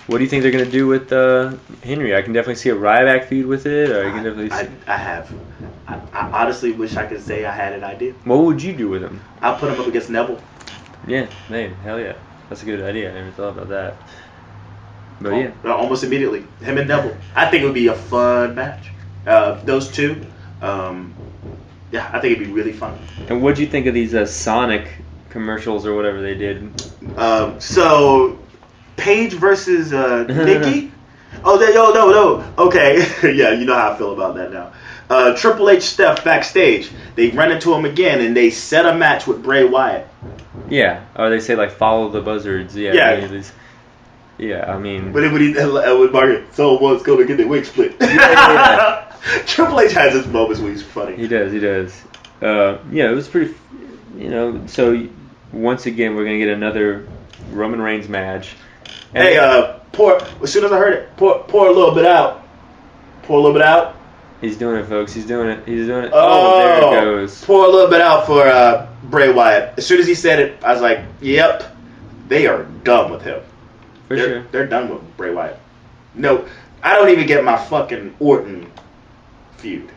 What do you think they're gonna do with Henry? I can definitely see a Ryback feud with it, or I can definitely. I honestly wish I could say I had an idea. What would you do with him? I'll put him up against Neville. Yeah, man, hell yeah, that's a good idea. I never thought about that. But yeah, almost immediately, him and Neville. I think it would be a fun match. Those two. Yeah, I think it'd be really fun. And what do you think of these Sonic commercials or whatever they did? So, Paige versus Nikki. No. Okay, yeah, you know how I feel about that now. Triple H Steph backstage. They run into him again, and they set a match with Bray Wyatt. Yeah, or they say like follow the buzzards. Yeah. Yeah, I mean. But when he with Margaret, someone's gonna get their wig split. Yeah. Triple H has his moments where he's funny. He does. Yeah, it was pretty. So once again, we're gonna get another Roman Reigns match. And pour. As soon as I heard it, pour a little bit out. Pour a little bit out. He's doing it, folks. He's doing it. Oh, there it goes. Pour a little bit out for Bray Wyatt. As soon as he said it, I was like, "Yep, they are done with him. They're done with Bray Wyatt." No, I don't even get my fucking Orton feud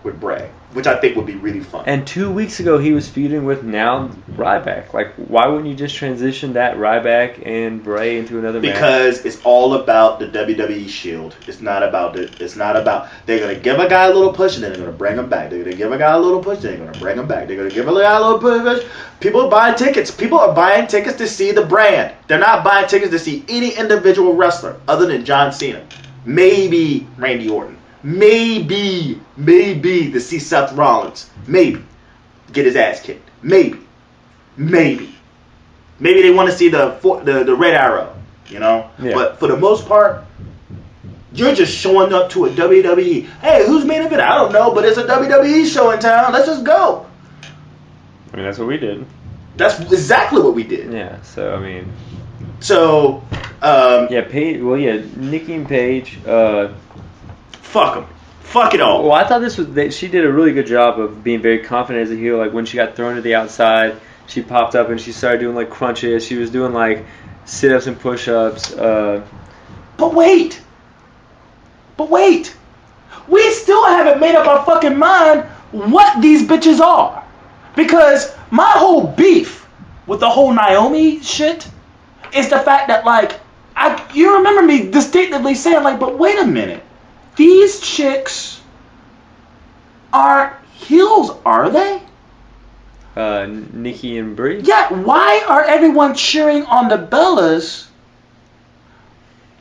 with Bray, which I think would be really fun. And 2 weeks ago, he was feuding with now Ryback. Like, why wouldn't you just transition that Ryback and Bray into another match? Because it's all about the WWE Shield. It's not about they're gonna give a guy a little push and then they're gonna bring him back. They're gonna give a guy a little push, then they're gonna bring him back. They're gonna give a guy a little push. People are buying tickets. People are buying tickets to see the brand. They're not buying tickets to see any individual wrestler other than John Cena, maybe Randy Orton. Maybe to see Seth Rollins. Maybe get his ass kicked. Maybe they want to see the Red Arrow, Yeah. But for the most part, you're just showing up to a WWE. Hey, who's main event? I don't know, but it's a WWE show in town. Let's just go. I mean, that's what we did. That's exactly what we did. Yeah. So I mean. So. Paige. Well, yeah, Nikki and Paige. Fuck them. Fuck it all. Well, I thought she did a really good job of being very confident as a heel. Like when she got thrown to the outside, she popped up and she started doing like crunches. She was doing like sit-ups and push-ups. But wait. We still haven't made up our fucking mind what these bitches are. Because my whole beef with the whole Naomi shit is the fact that you remember me distinctively saying but wait a minute. These chicks aren't heels, are they? Nikki and Brie? Yeah, why are everyone cheering on the Bellas?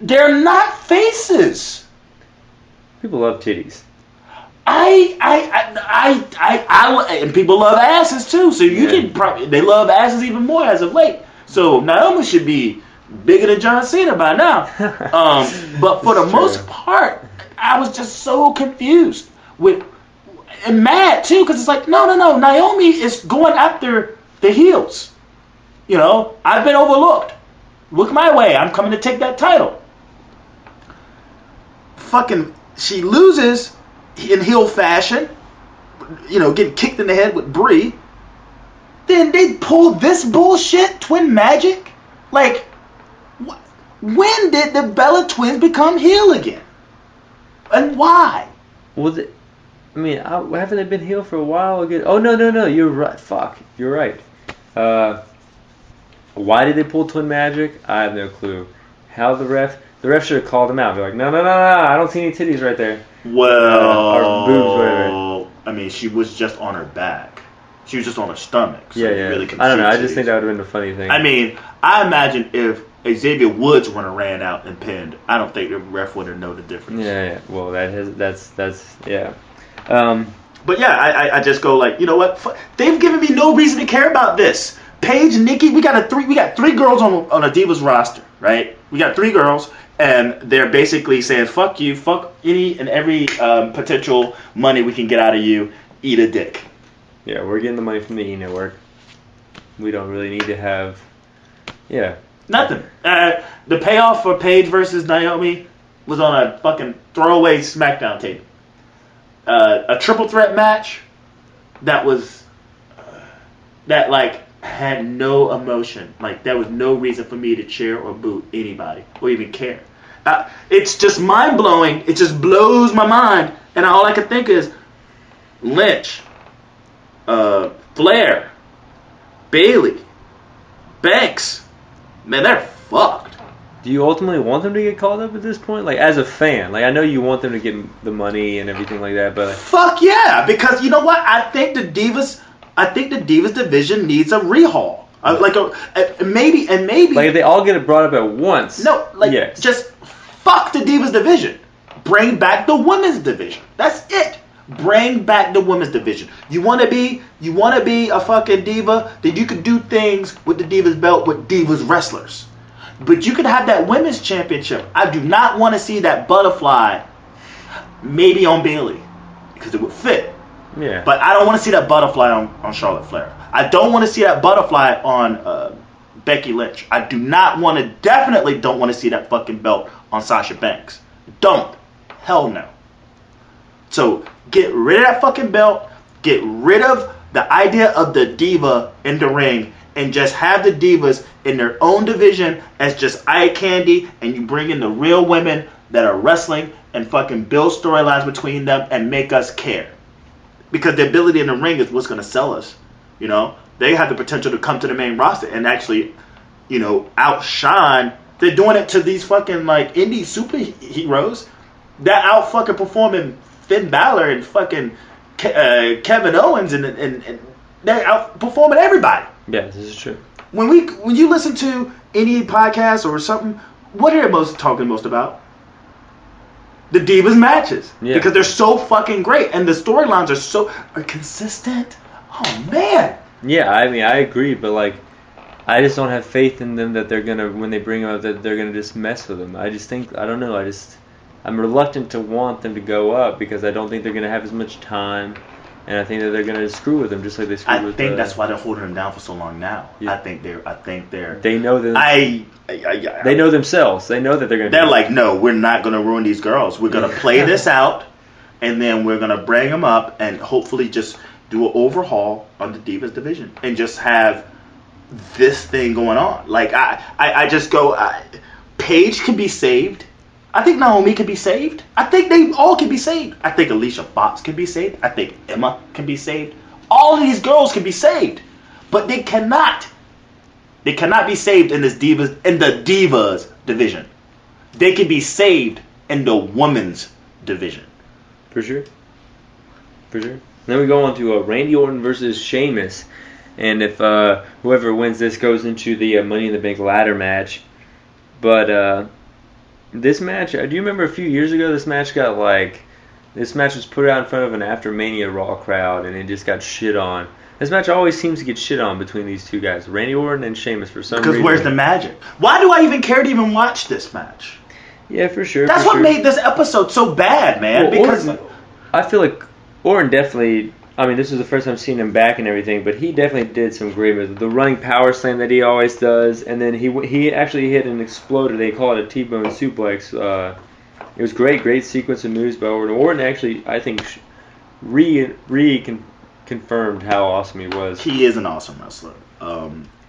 They're not faces. People love titties. And people love asses too, so they love asses even more as of late. So Naomi should be bigger than John Cena by now. But for the most part, I was just so confused and mad too, because it's no, Naomi is going after the heels. I've been overlooked. Look my way. I'm coming to take that title. Fucking, she loses in heel fashion. Getting kicked in the head with Brie. Then they pull this bullshit, twin magic. When did the Bella twins become heel again? And why? Well, haven't they been heel for a while again? Oh, no, you're right. Fuck, you're right. Why did they pull Twin Magic? I have no clue. How the ref should have called them out. They're like, no, I don't see any titties right there. Well, or boobs, whatever. She was just on her back. She was just on her stomach. So yeah. Really I don't know. I just think that would have been a funny thing. I imagine if Xavier Woods would have ran out and pinned, I don't think the ref would have known the difference. Yeah. Well, that's yeah. But yeah, I just go you know what? They've given me no reason to care about this. Paige, Nikki, we got three girls on a Divas roster, right? We got 3 girls, and they're basically saying, "Fuck you, fuck any and every potential money we can get out of you. Eat a dick." Yeah, we're getting the money from the E Network. We don't really need to have, nothing. The payoff for Paige versus Naomi was on a fucking throwaway SmackDown tape. A triple threat match that was that like had no emotion. Like there was no reason for me to cheer or boo anybody or even care. It's just mind blowing. It just blows my mind, and all I can think is Lynch, Flair, Bailey, Banks. Man, they're fucked. Do you ultimately want them to get called up at this point? Like, as a fan, like I know you want them to get the money and everything like that, but fuck yeah, because you know what? I think the Divas division needs a rehaul. Maybe like if they all get it brought up at once. No, like yes. Just fuck the Divas division. Bring back the women's division. That's it. Bring back the women's division. You want to be a fucking diva? Then you can do things with the Divas belt with Divas wrestlers. But you could have that women's championship. I do not want to see that butterfly maybe on Bailey because it would fit. Yeah. But I don't want to see that butterfly on Charlotte Flair. I don't want to see that butterfly on Becky Lynch. I definitely don't want to see that fucking belt on Sasha Banks. Don't. Hell no. So get rid of that fucking belt. Get rid of the idea of the diva in the ring. And just have the divas in their own division as just eye candy. And you bring in the real women that are wrestling and fucking build storylines between them and make us care. Because the ability in the ring is what's going to sell us. You know, they have the potential to come to the main roster and actually, you know, outshine. They're doing it to these fucking like indie superheroes that out fucking performing Finn Balor and fucking Kevin Owens and they're out performing everybody. Yeah, this is true. When you listen to any podcast or something, what are they talking most about? The Divas matches. Yeah. Because they're so fucking great and the storylines are consistent. Oh man. Yeah, I mean I agree, but like I just don't have faith in them that they're gonna when they bring them up that they're gonna just mess with them. I just think I don't know. I'm reluctant to want them to go up because I don't think they're gonna have as much time, and I think that they're gonna screw with them just like they screwed with. I think that's why they're holding them down for so long now. Yeah. I think they're. They know them. They know themselves. They know that they're gonna. They're like, no, we're not gonna ruin these girls. We're gonna play this out, and then we're gonna bring them up and hopefully just do an overhaul on the Divas division and just have this thing going on. Like I just go. Paige can be saved. I think Naomi can be saved. I think they all can be saved. I think Alicia Fox can be saved. I think Emma can be saved. All of these girls can be saved, but they cannot. They cannot be saved in the Divas division. They can be saved in the women's division. For sure. Then we go on to Randy Orton versus Sheamus, and if whoever wins this goes into the Money in the Bank ladder match, but. This match, do you remember a few years ago this match was put out in front of an After Mania Raw crowd and it just got shit on. This match always seems to get shit on between these two guys, Randy Orton and Sheamus for some reason. Because where's the magic? Why do I even care to even watch this match? Yeah, for sure. That's what made this episode so bad, man. Well, because Orton, I feel like Orton definitely, I mean, this is the first time I've seen him back and everything, but he definitely did some great moves. The running power slam that he always does, and then he actually hit an exploder. They call it a T-bone suplex. It was great sequence of moves by Orton. Orton actually, I think, confirmed how awesome he was. He is an awesome wrestler.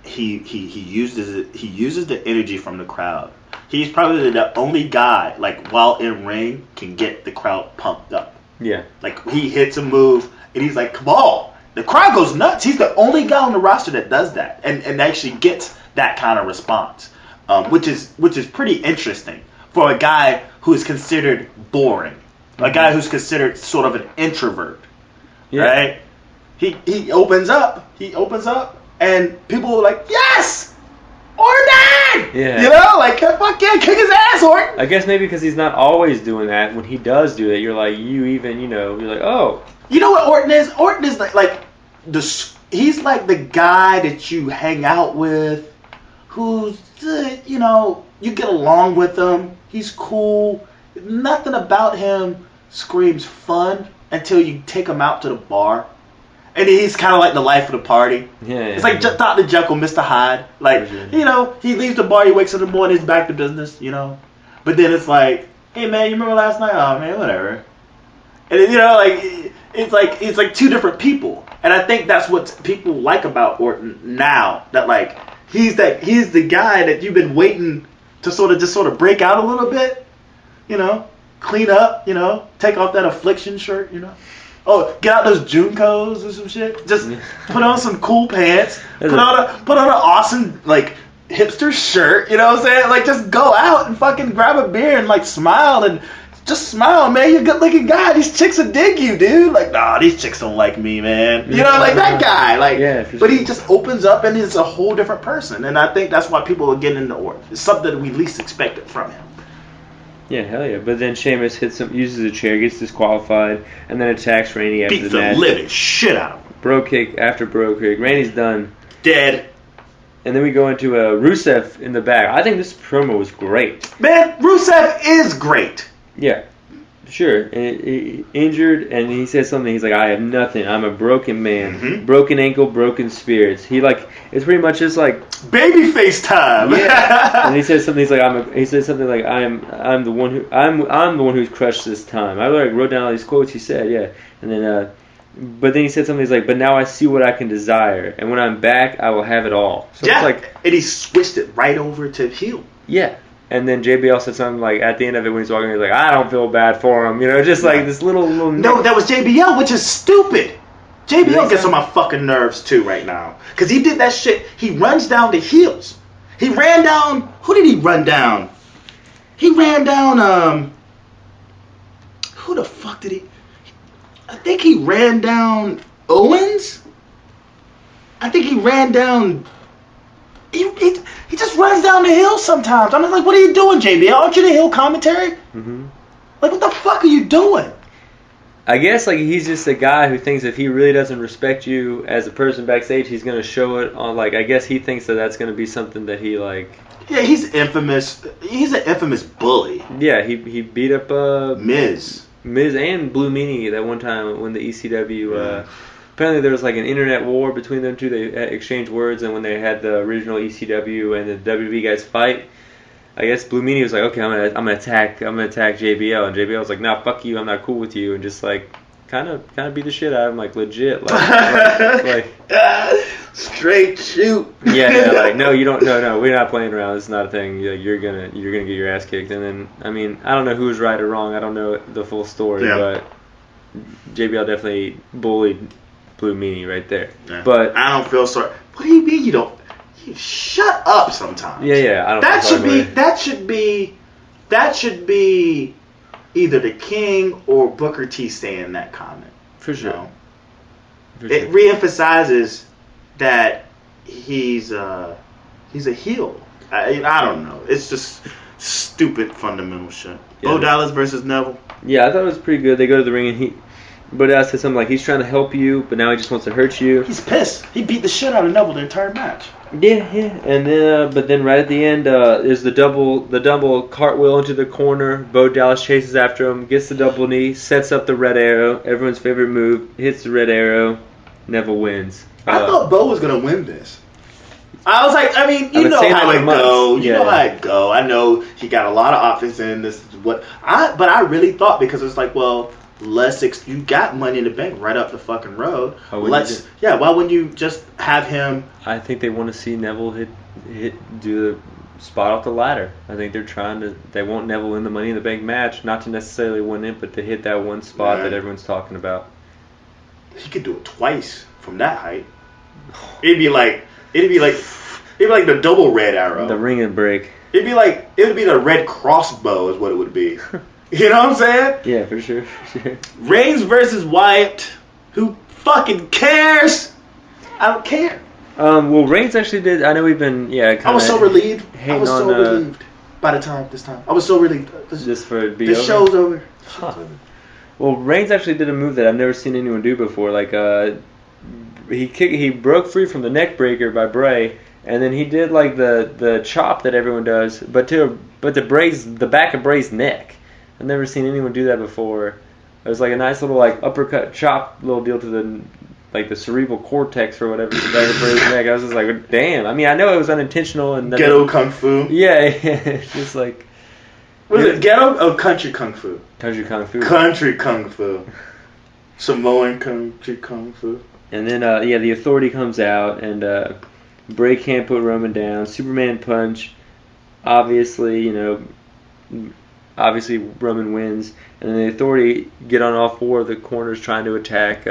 He uses the energy from the crowd. He's probably the only guy, like while in ring, can get the crowd pumped up. Yeah. Like he hits a move. And he's like, come on. The crowd goes nuts. He's the only guy on the roster that does that and actually gets that kind of response, which is pretty interesting for a guy who is considered boring, a guy who's considered sort of an introvert, right? He opens up, and people are like, yes, Orton! Yeah. You know, like, fuck yeah, kick his ass, Orton! I guess maybe because he's not always doing that. When he does do it, you're like, you're like, oh. You know what Orton is? Orton is he's like the guy that you hang out with, who's, you get along with him. He's cool. Nothing about him screams fun until you take him out to the bar. And he's kind of like the life of the party. Yeah. It's like Dr. Jekyll, Mr. Hyde. Like, he leaves the bar, he wakes up in the morning, he's back to business, But then it's like, hey man, you remember last night? Oh man, whatever. And then, it's like two different people. And I think that's what people like about Orton now. That like he's the guy that you've been waiting to sort of break out a little bit, you know, clean up, you know, take off that affliction shirt, you know. Oh, get out those Junkos or some shit. Just put on some cool pants. Put on an awesome like hipster shirt. You know what I'm saying? Like just go out and fucking grab a beer and like smile and just smile, man. You're a good looking guy. These chicks will dig you, dude. Like, nah, these chicks don't like me, man. You know, like that guy. Like, but he just opens up and is a whole different person. And I think that's why people are getting into Orton. It's something that we least expected from him. Yeah, hell yeah. But then Sheamus uses a chair, gets disqualified, and then attacks Randy after the match. Beats the living shit out of him. Bro kick after bro kick. Randy's done. Dead. And then we go into Rusev in the back. I think this promo was great. Man, Rusev is great. Yeah, sure. And he injured, and he said something. He's like, I have nothing. I'm a broken man. Mm-hmm. Broken ankle, broken spirits. It's pretty much just like babyface time. Yeah. And he said something. He's like, I'm the one who's crushed this time. I like wrote down all these quotes he said. Yeah, and then but then he said something. He's like, but now I see what I can desire, and when I'm back, I will have it all. So yeah. It's like, and he switched it right over to heel. Yeah. And then JBL said something like at the end of it when he's walking, he's like, I don't feel bad for him, you know, just like this little. No, that was JBL, which is stupid. JBL gets on my fucking nerves too right now because he did that shit. He runs down the heels. He ran down. Who did he run down? He ran down. Who the fuck did he? I think he ran down Owens. I think he ran down. He just runs down the hill sometimes. I'm like, what are you doing, JBL? Aren't you the hill commentary? Mm-hmm. Like, what the fuck are you doing? I guess like he's just a guy who thinks if he really doesn't respect you as a person backstage, he's gonna show it on like. I guess he thinks that's gonna be something that he like. Yeah, he's infamous. He's an infamous bully. Yeah, he beat up Miz and Blue Meanie that one time when the ECW. Apparently there was like an internet war between them two. They exchanged words, and when they had the original ECW and the WWE guys fight, I guess Blue Meanie was like, okay, I'm gonna attack JBL, and JBL was like, nah, fuck you, I'm not cool with you, and just like kind of beat the shit out of him, like legit, like straight shoot. Yeah, like no, you don't, no, we're not playing around. It's not a thing. You're gonna get your ass kicked, and then I mean I don't know who's right or wrong. I don't know the full story, but JBL definitely bullied Blue Meanie right there. Yeah. But I don't feel sorry. What do you mean you don't? You shut up sometimes. Yeah. I don't. That should be either the King or Booker T saying that comment. For sure. You know? It reemphasizes that he's a heel. I don't know. It's just stupid fundamental shit. Yeah. Bo Dallas versus Neville. Yeah, I thought it was pretty good. They go to the ring and Bo Dallas said something like he's trying to help you, but now he just wants to hurt you. He's pissed. He beat the shit out of Neville the entire match. Yeah. And then, but then right at the end is the double cartwheel into the corner. Bo Dallas chases after him, gets the double knee, sets up the red arrow. Everyone's favorite move, hits the red arrow. Neville wins. I thought Bo was gonna win this. I was like, I mean, you know how it go. You know how it go. I know he got a lot of offense in this. But I really thought because it's like, well. You got Money in the Bank right up the fucking road. Why wouldn't you just have him? I think they want to see Neville do the spot off the ladder. I think they want Neville in the Money in the Bank match, not to necessarily win it, but to hit that one spot that everyone's talking about. He could do it twice from that height. It'd be like the double red arrow. The ring and break. It would be the red crossbow is what it would be. You know what I'm saying? Yeah, for sure. Reigns versus Wyatt. Who fucking cares? I don't care. Well, Reigns actually did. I know we've been, I was so relieved. Relieved by the time this time. I was so relieved. Just for it to be over? The show's over. Well, Reigns actually did a move that I've never seen anyone do before. Like, he broke free from the neck breaker by Bray, and then he did like the chop that everyone does, but the back of Bray's neck. I've never seen anyone do that before. It was like a nice little like uppercut chop little deal to the cerebral cortex or whatever. The back of Bray's neck. I was just like, damn. I mean, I know it was unintentional and ghetto kung fu. Yeah, it's just like. Was it ghetto or country kung fu? Country kung fu. Country kung fu. Samoan country kung fu. And then, the Authority comes out, and Bray can't put Roman down. Superman punch. Obviously, Roman wins. And then the Authority get on all four of the corners trying to attack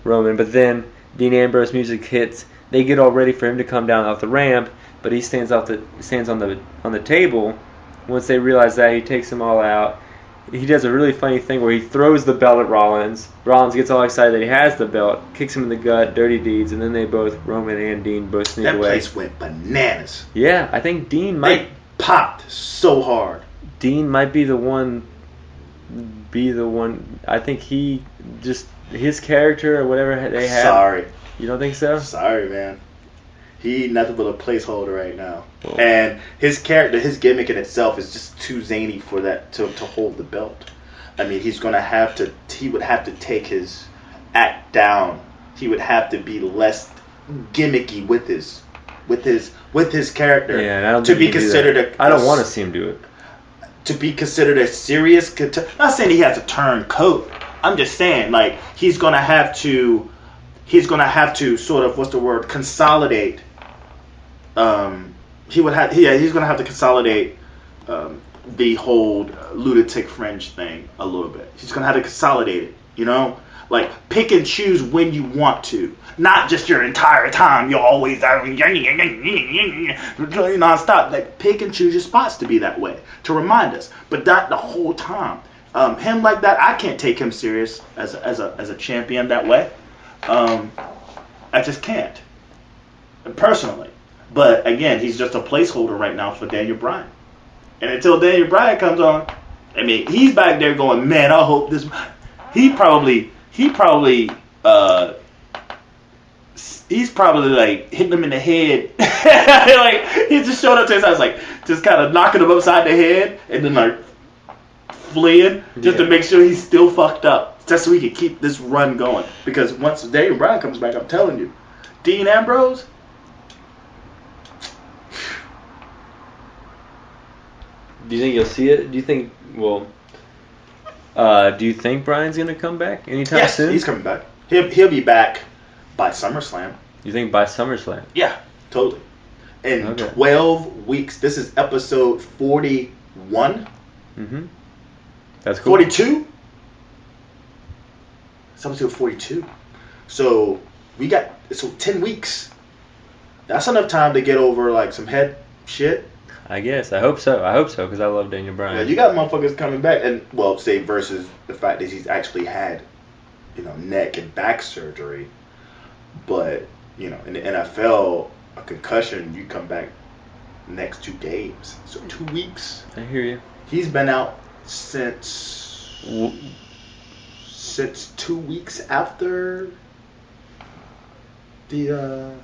Roman. But then Dean Ambrose music hits. They get all ready for him to come down off the ramp, but he stands on the table. Once they realize that, he takes them all out. He does a really funny thing where he throws the belt at Rollins. Rollins gets all excited that he has the belt, kicks him in the gut, dirty deeds, and then they both, Roman and Dean, both sneak away. That place went bananas. Yeah, I think Dean might... They popped so hard. Dean might be the one... I think he just... His character or whatever they have... Sorry. You don't think so? Sorry, man. He nothing but a placeholder right now. Oh. And his character, his gimmick in itself is just too zany for that to hold the belt. I mean, he would have to take his act down. He would have to be less gimmicky with his character. Yeah, and I don't to be considered I don't want to see him do it. To be considered a serious, not saying he has to turn coat. I'm just saying, like, he's gonna have to sort of consolidate. He's gonna have to consolidate the whole lunatic fringe thing a little bit. He's gonna have to consolidate it, like pick and choose when you want to, not just your entire time. You're always nonstop. Like pick and choose your spots to be that way to remind us, but not the whole time. Him like that, I can't take him serious as a champion that way. I just can't, personally. But again, he's just a placeholder right now for Daniel Bryan. And until Daniel Bryan comes on, I mean, he's back there going, man, I hope this. He's probably like hitting him in the head. Like he just showed up to his house, like just kind of knocking him upside the head, and then like fleeing just to make sure he's still fucked up, just so he can keep this run going. Because once Daniel Bryan comes back, I'm telling you, Dean Ambrose. Do you think you'll see it? Do you think? Well, do you think Bryan's gonna come back anytime soon? Yes, he's coming back. He'll be back by SummerSlam. You think by SummerSlam? Yeah, totally. In 12 weeks. This is episode 41. Mm-hmm. That's cool. 42. It's episode 42. So we got 10 weeks. That's enough time to get over like some head shit. I guess. I hope so. Because I love Daniel Bryan. Yeah, you got motherfuckers coming back, and say versus the fact that he's actually had, neck and back surgery. But in the NFL, a concussion, you come back next 2 games, so 2 weeks. I hear you. He's been out since 2 weeks after the.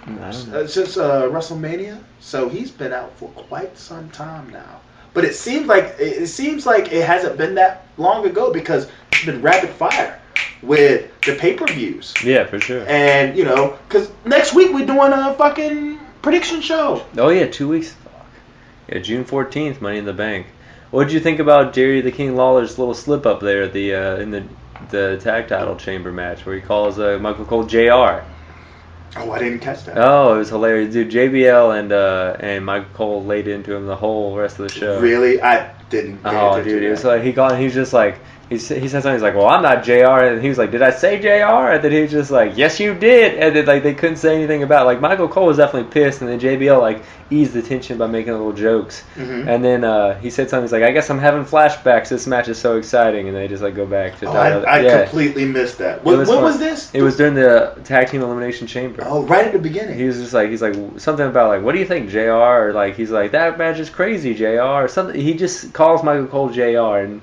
Since WrestleMania, so he's been out for quite some time now. But it seems like it hasn't been that long ago because it's been rapid fire with the pay-per-views. Yeah, for sure. And because next week we're doing a fucking prediction show. Oh yeah, 2 weeks. Fuck. Yeah, June 14th, Money in the Bank. What did you think about Jerry the King Lawler's little slip up there at in the tag title chamber match where he calls Michael Cole JR? Oh, I didn't catch that. Oh, it was hilarious, dude. JBL and Michael Cole laid into him the whole rest of the show. Really, I didn't. Oh, dude, it was like he's just like he said something. He's like, "Well, I'm not JR," and he was like, "Did I say JR?" And then he was just like, "Yes, you did." And then like they couldn't say anything about it. Like Michael Cole was definitely pissed, and then JBL like eased the tension by making little jokes. Mm-hmm. And then he said something. He's like, "I guess I'm having flashbacks. This match is so exciting," and they just like go back to. I completely missed that. When was this? It was during the Tag Team Elimination Chamber. Oh, right at the beginning. He was just like, he's like something about like, what do you think, JR? Or like he's like, that match is crazy, JR. Or something. He just calls Michael Cole JR, and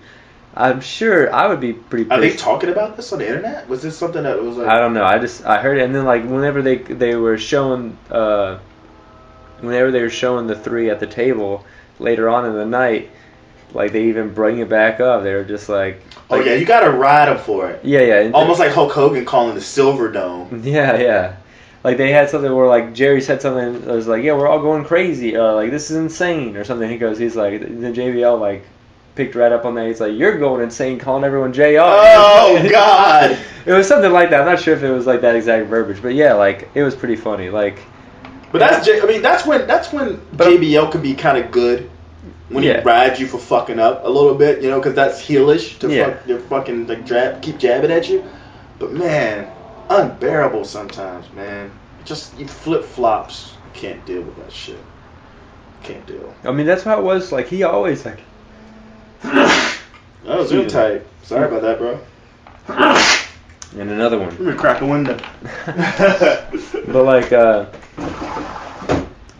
I'm sure I would be pretty pissed. Are they talking about this on the internet? Was this something that was like... I don't know. I heard it, and then like whenever they were showing the three at the table later on in the night, like they even bring it back up. They were just like oh yeah, you gotta ride them for it. Yeah. Almost like Hulk Hogan calling the Silver Dome. Yeah. Like they had something where like Jerry said something that was like, yeah, we're all going crazy. Like this is insane or something. He's like, then JBL like picked right up on that. He's like, you're going insane calling everyone JR. Oh God. It was something like that. I'm not sure if it was like that exact verbiage, but yeah, like it was pretty funny. Like, but that's when JBL can be kind of good when he rides you for fucking up a little bit, you know, because that's heelish to fucking like keep jabbing at you. But man, unbearable sometimes, man. Just you flip flops. You can't deal with that shit. Can't deal. I mean, that's how it was. Like he always like. That was real tight. Sorry about that, bro. And another one. Let me crack a window. But like,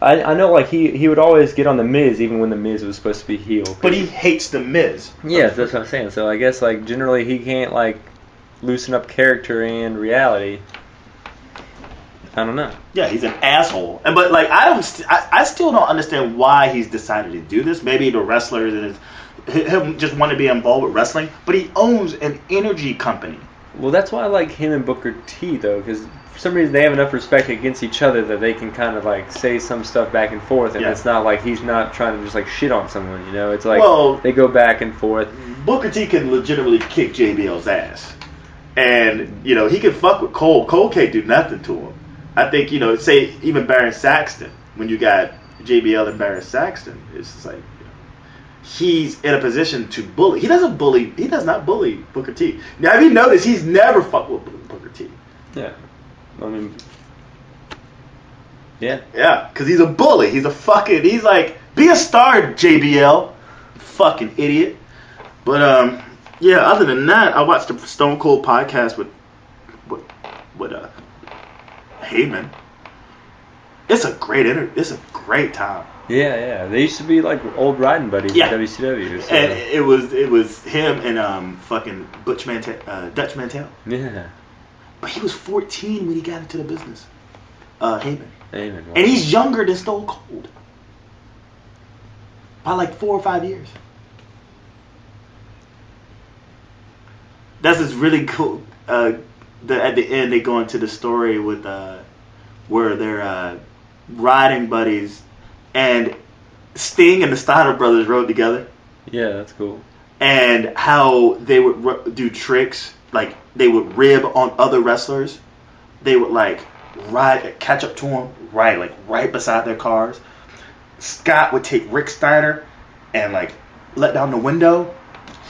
I know like he would always get on the Miz even when the Miz was supposed to be heel. But he hates the Miz. Yeah, that's what I'm saying. So I guess like generally he can't like loosen up character and reality. I don't know. Yeah, he's an asshole. But like I still don't understand why he's decided to do this. Maybe the wrestlers and him just want to be involved with wrestling. But he owns an energy company. Well, that's why I like him and Booker T though, because for some reason they have enough respect against each other that they can kind of like say some stuff back and forth, and it's not like he's not trying to just like shit on someone, you know? It's like they go back and forth. Booker T can legitimately kick JBL's ass, and you know he can fuck with Cole. Cole can't do nothing to him. I think say even Baron Saxton, when you got JBL and Baron Saxton, it's just like. He's in a position to bully. He does not bully Booker T. Now, have you noticed he's never fucked with Booker T? Yeah. I mean, yeah. Yeah, because he's a bully. He's like, be a star, JBL. Fucking idiot. But, other than that, I watched the Stone Cold podcast with Heyman. It's a great time. Yeah. They used to be like old riding buddies in WCW. So. And it was him and fucking Dutch Mantel. Yeah. But he was 14 when he got into the business. Heyman. Wow. And he's younger than Stone Cold. By like 4 or 5 years. That's just really cool. At the end, they go into the story with where they're riding buddies. And Sting and the Steiner brothers rode together. Yeah, that's cool. And how they would do tricks, like they would rib on other wrestlers. They would like catch up to them, right beside their cars. Scott would take Rick Steiner and like let down the window.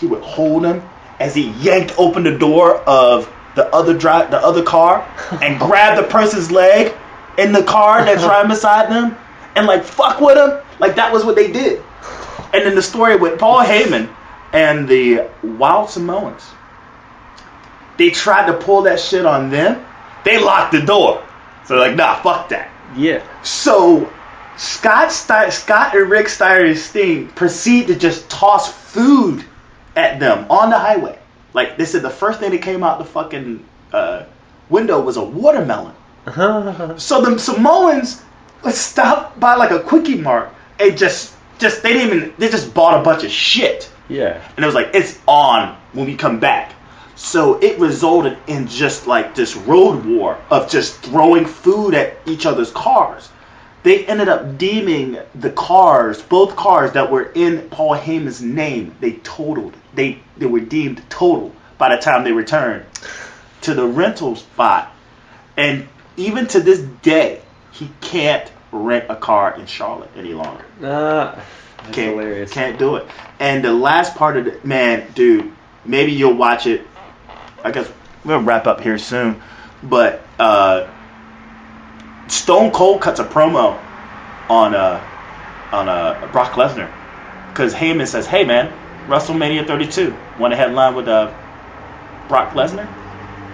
He would hold him as he yanked open the door of the other car and grab the person's leg in the car that's right beside them. And like fuck with him, like that was what they did. And then the story with Paul Heyman and the Wild Samoans, they tried to pull that shit on them. They locked the door, so they're like, nah, fuck that. Yeah. So Scott and Rick Steiner and Sting proceed to just toss food at them on the highway. Like they said, the first thing that came out the fucking window was a watermelon. So the Samoans was stopped by like a quickie mart and they just bought a bunch of shit. Yeah. And it was like, it's on when we come back. So it resulted in just like this road war of just throwing food at each other's cars. They ended up deeming the cars, both cars that were in Paul Heyman's name, they were deemed total by the time they returned to the rental spot. And even to this day, he can't rent a car in Charlotte any longer. That's hilarious. Can't do it. And the last part of it, man, dude, maybe you'll watch it. I guess we'll wrap up here soon. But Stone Cold cuts a promo on Brock Lesnar because Heyman says, "Hey, man, WrestleMania 32, want to headline with Brock Lesnar?"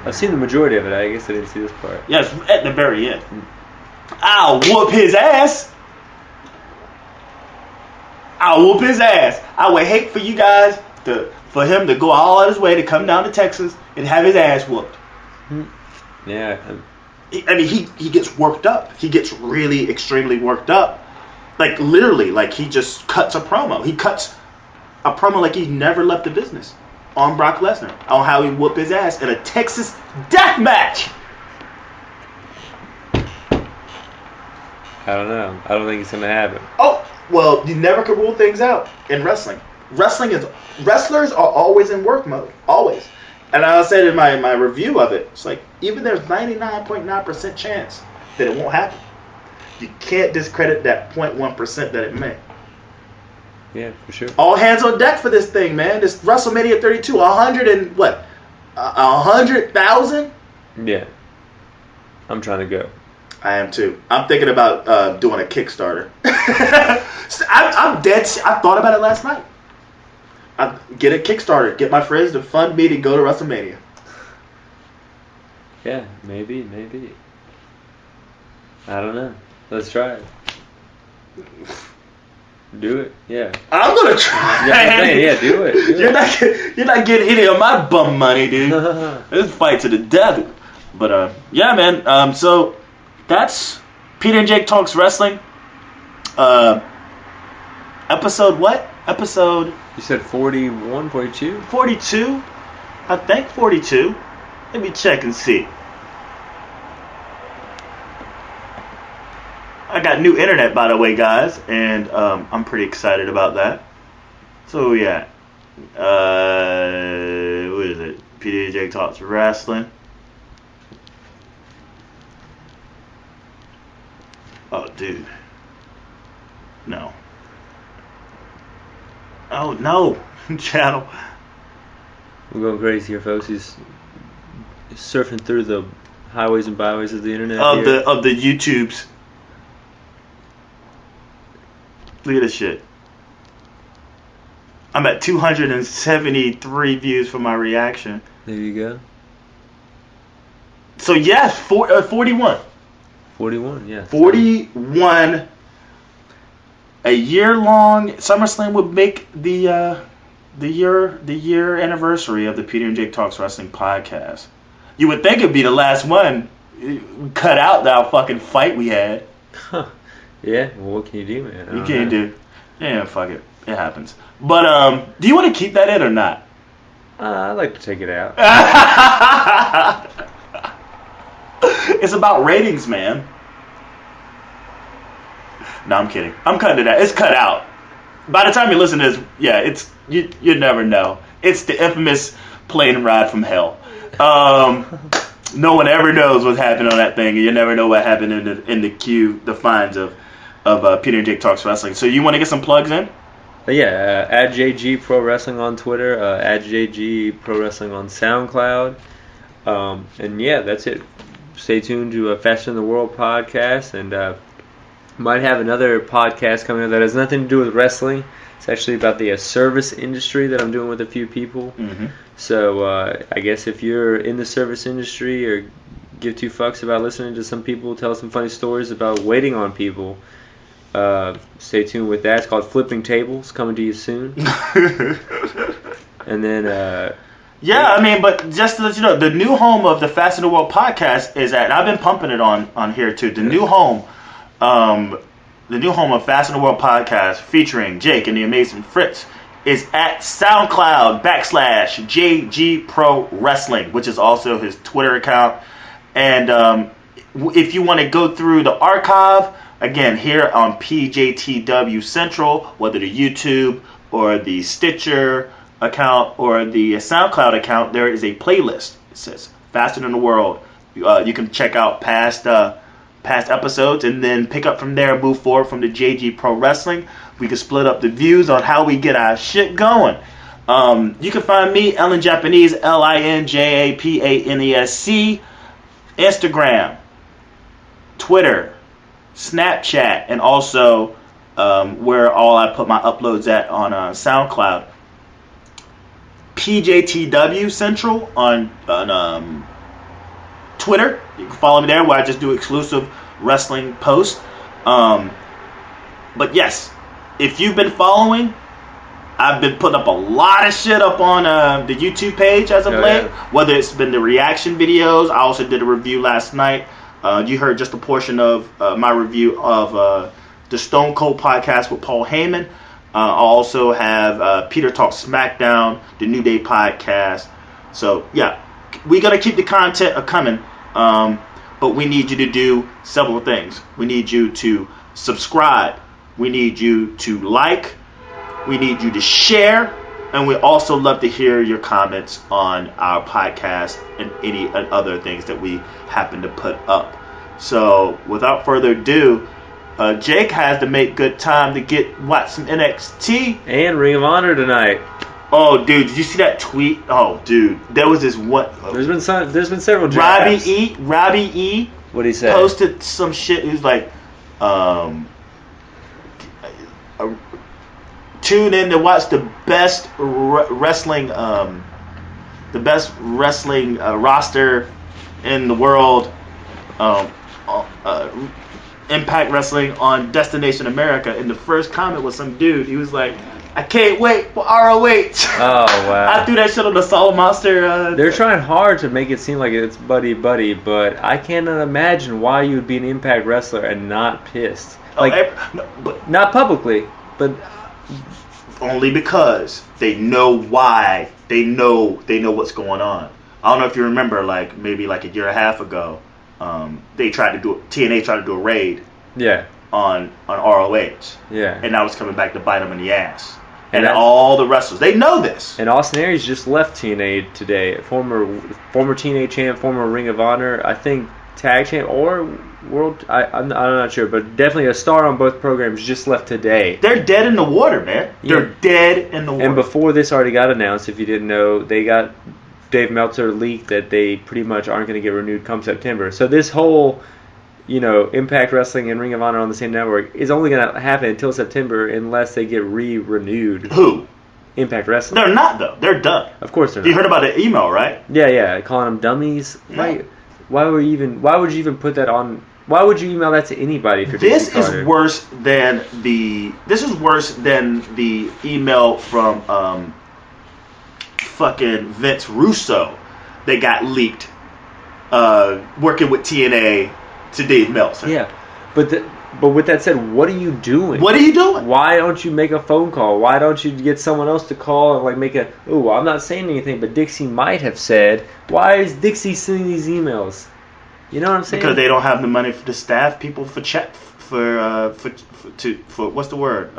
I've seen the majority of it. I guess I didn't see this part. Yes, at the very end. I'll whoop his ass. I would hate for you guys for him to go all out his way to come down to Texas and have his ass whooped. Yeah. I mean, he gets worked up. He gets really extremely worked up. Like, literally, like, he just cuts a promo. He cuts a promo like he never left the business on Brock Lesnar, on how he whooped his ass in a Texas death match. I don't know. I don't think it's going to happen. Oh, well, you never can rule things out in wrestling. Wrestlers are always in work mode. Always. And I said in my review of it, it's like, even there's 99.9% chance that it won't happen. You can't discredit that 0.1% that it may. Yeah, for sure. All hands on deck for this thing, man. This WrestleMania 32, 100 and what? 100,000? Yeah. I'm trying to go. I am too. I'm thinking about doing a Kickstarter. I'm dead. I thought about it last night. I get a Kickstarter. Get my friends to fund me to go to WrestleMania. Yeah, maybe. I don't know. Let's try it. Do it. Yeah. I'm gonna try. Yeah, do it. You're not getting any of my bum money, dude. This fight to the death. But yeah, man. So that's Peter Jake Talks Wrestling. Episode what? Episode. You said 41, 42? 42. I think 42. Let me check and see. I got new internet, by the way, guys, and I'm pretty excited about that. So yeah, what is it? Peter Jake Talks Wrasslin. Oh, dude. No. Oh no, channel. We're going crazy here, folks. He's surfing through the highways and byways of the internet. Of the YouTubes. Look at this shit. I'm at 273 views for my reaction. There you go. So yes, 41. 41, yeah. 41. A year-long SummerSlam would make the year anniversary of the Peter and Jake Talks Wrestling podcast. You would think it'd be the last one. Cut out that fucking fight we had. Huh. Yeah, well, what can you do, man? You can't do. Yeah, fuck it. It happens. But do you want to keep that in or not? I'd like to take it out. It's about ratings, man. No, I'm kidding. I'm cutting it out. It's cut out. By the time you listen to this, yeah, it's you never know. It's the infamous plane ride from hell. No one ever knows what's happened on that thing, and you never know what happened in the fines of Peter and Jake Talks Wrestling. So you want to get some plugs in? Yeah, at JG Pro Wrestling on Twitter, at JG Pro Wrestling on SoundCloud, and yeah, that's it. Stay tuned to Faster Than the World podcast, and might have another podcast coming up that has nothing to do with wrestling. It's actually about the service industry that I'm doing with a few people. Mm-hmm. So I guess if you're in the service industry or give two fucks about listening to some people tell some funny stories about waiting on people, stay tuned with that. It's called Flipping Tables, coming to you soon. And then yeah, I mean, but just to let you know, the new home of the Fast in the World podcast is at, and I've been pumping it on here too, the new home of Fast in the World podcast featuring Jake and the Amazing Fritz is at SoundCloud /JG Pro Wrestling, which is also his Twitter account. And if you want to go through the archive, again, here on PJTW Central, whether the YouTube or the Stitcher account or the SoundCloud account, there is a playlist. It says Faster Than the World. You can check out past episodes and then pick up from there, move forward from the JG Pro Wrestling. We can split up the views on how we get our shit going. You can find me, Ellen Japanese, LINJAPANESC, Instagram, Twitter, Snapchat, and also where all I put my uploads at on SoundCloud. PJTW Central on Twitter. You can follow me there where I just do exclusive wrestling posts. But yes, if you've been following, I've been putting up a lot of shit up on the YouTube page as of late. Yeah. Whether it's been the reaction videos. I also did a review last night. You heard just a portion of my review of the Stone Cold podcast with Paul Heyman. I also have Peter Talks SmackDown, the New Day podcast. So yeah, we gotta keep the content coming. But we need you to do several things. We need you to subscribe. We need you to like. We need you to share. And we also love to hear your comments on our podcast and any other things that we happen to put up. So without further ado, Jake has to make good time to watch some NXT and Ring of Honor tonight. Oh, dude, did you see that tweet? Oh, dude, there was this one. There's been several jabs. Robbie E. What did he say? Posted some shit. He was like, tune in to watch the best wrestling roster in the world. Impact Wrestling on Destination America. And the first comment was some dude. He was like, I can't wait for ROH. Oh, wow. I threw that shit on the Soul Monster. They're trying hard to make it seem like it's buddy-buddy, but I cannot imagine why you would be an Impact wrestler and not pissed. Not publicly, but only because they know why. They know what's going on. I don't know if you remember, maybe a year and a half ago, TNA tried to do a raid. Yeah. On ROH. Yeah. And that was coming back to bite them in the ass. And all the wrestlers, they know this. And Austin Aries just left TNA today. Former TNA champ, former Ring of Honor, I think tag champ or World. I'm not sure, but definitely a star on both programs just left today. They're dead in the water, man. They're dead in the water. And before this already got announced, if you didn't know, they got Dave Meltzer leaked that they pretty much aren't going to get renewed come September. So this whole, Impact Wrestling and Ring of Honor on the same network is only going to happen until September unless they get renewed. Who? Impact Wrestling. They're not, though. They're done. Of course they're not. You heard about the email, right? Yeah. Calling them dummies. Yeah. Why would you even put that on? Why would you email that to anybody? This is worse than the email from fucking Vince Russo that got leaked working with TNA to Dave Meltzer. Yeah, but with that said, what are you doing? What are you doing? Why don't you make a phone call? Why don't you get someone else to call and make I'm not saying anything, but Dixie might have said. Why is Dixie sending these emails? You know what I'm saying? Because they don't have the money for the staff people for what's the word?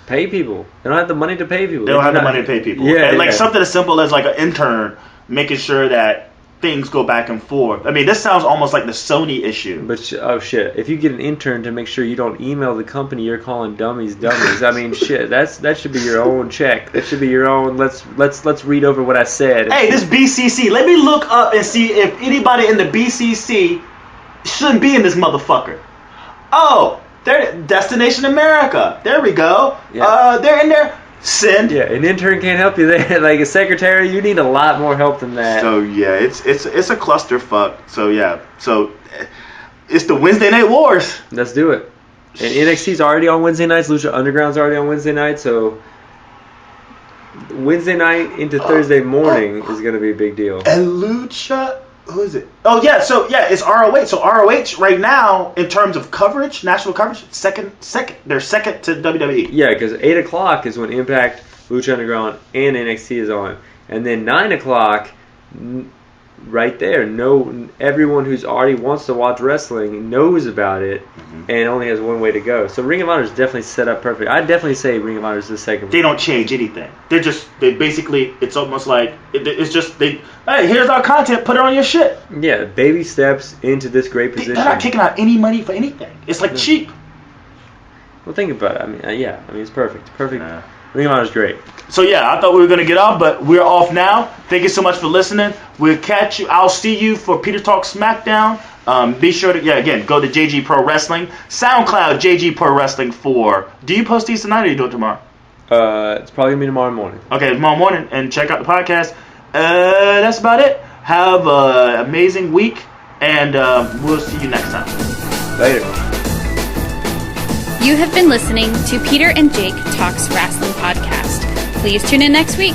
Pay people. They don't have the money to pay people. They don't have the money to pay people. Yeah, and something as simple as an intern making sure that things go back and forth. I mean, this sounds almost like the Sony issue. But shit, if you get an intern to make sure you don't email the company you're calling dummies, I mean, shit, that should be your own check. That should be your own. Let's read over what I said. Hey, this BCC. Let me look up and see if anybody in the BCC shouldn't be in this motherfucker. Oh, they're Destination America. There we go. Yeah. They're in there. Send. Yeah, an intern can't help you there. Like a secretary, you need a lot more help than that. So yeah, it's a clusterfuck. So yeah, it's the Wednesday Night Wars. Let's do it. And NXT's already on Wednesday nights. Lucha Underground's already on Wednesday night. So Wednesday night into Thursday morning is going to be a big deal. And Lucha. Who is it? Oh yeah, it's ROH. So ROH right now, in terms of coverage, national coverage, second. They're second to WWE. Yeah, because 8 o'clock is when Impact, Lucha Underground, and NXT is on, and then 9 o'clock, right there. Everyone who's already wants to watch wrestling knows about it, and only has one way to go. So Ring of Honor is definitely set up perfect. I'd definitely say Ring of Honor is the second. They don't change anything. They basically, it's almost like it's just hey, here's our content, put it on your shit. Yeah, baby steps into this great position. They're not taking out any money for anything. It's cheap. Well, think about it. I mean, it's perfect. Perfect. Ring of Honor is great. So yeah, I thought we were gonna get off, but we're off now. Thank you so much for listening. We'll catch you. I'll see you for Peter Talks SmackDown. Be sure to again go to JG Pro Wrestling, SoundCloud JG Pro Wrestling 4. Do you post these tonight or you do it tomorrow? It's probably gonna be tomorrow morning. Okay, tomorrow morning, and check out the podcast. That's about it. Have an amazing week, and we'll see you next time. Later. You have been listening to Peter and Jake Talks Wrasslin podcast. Please tune in next week.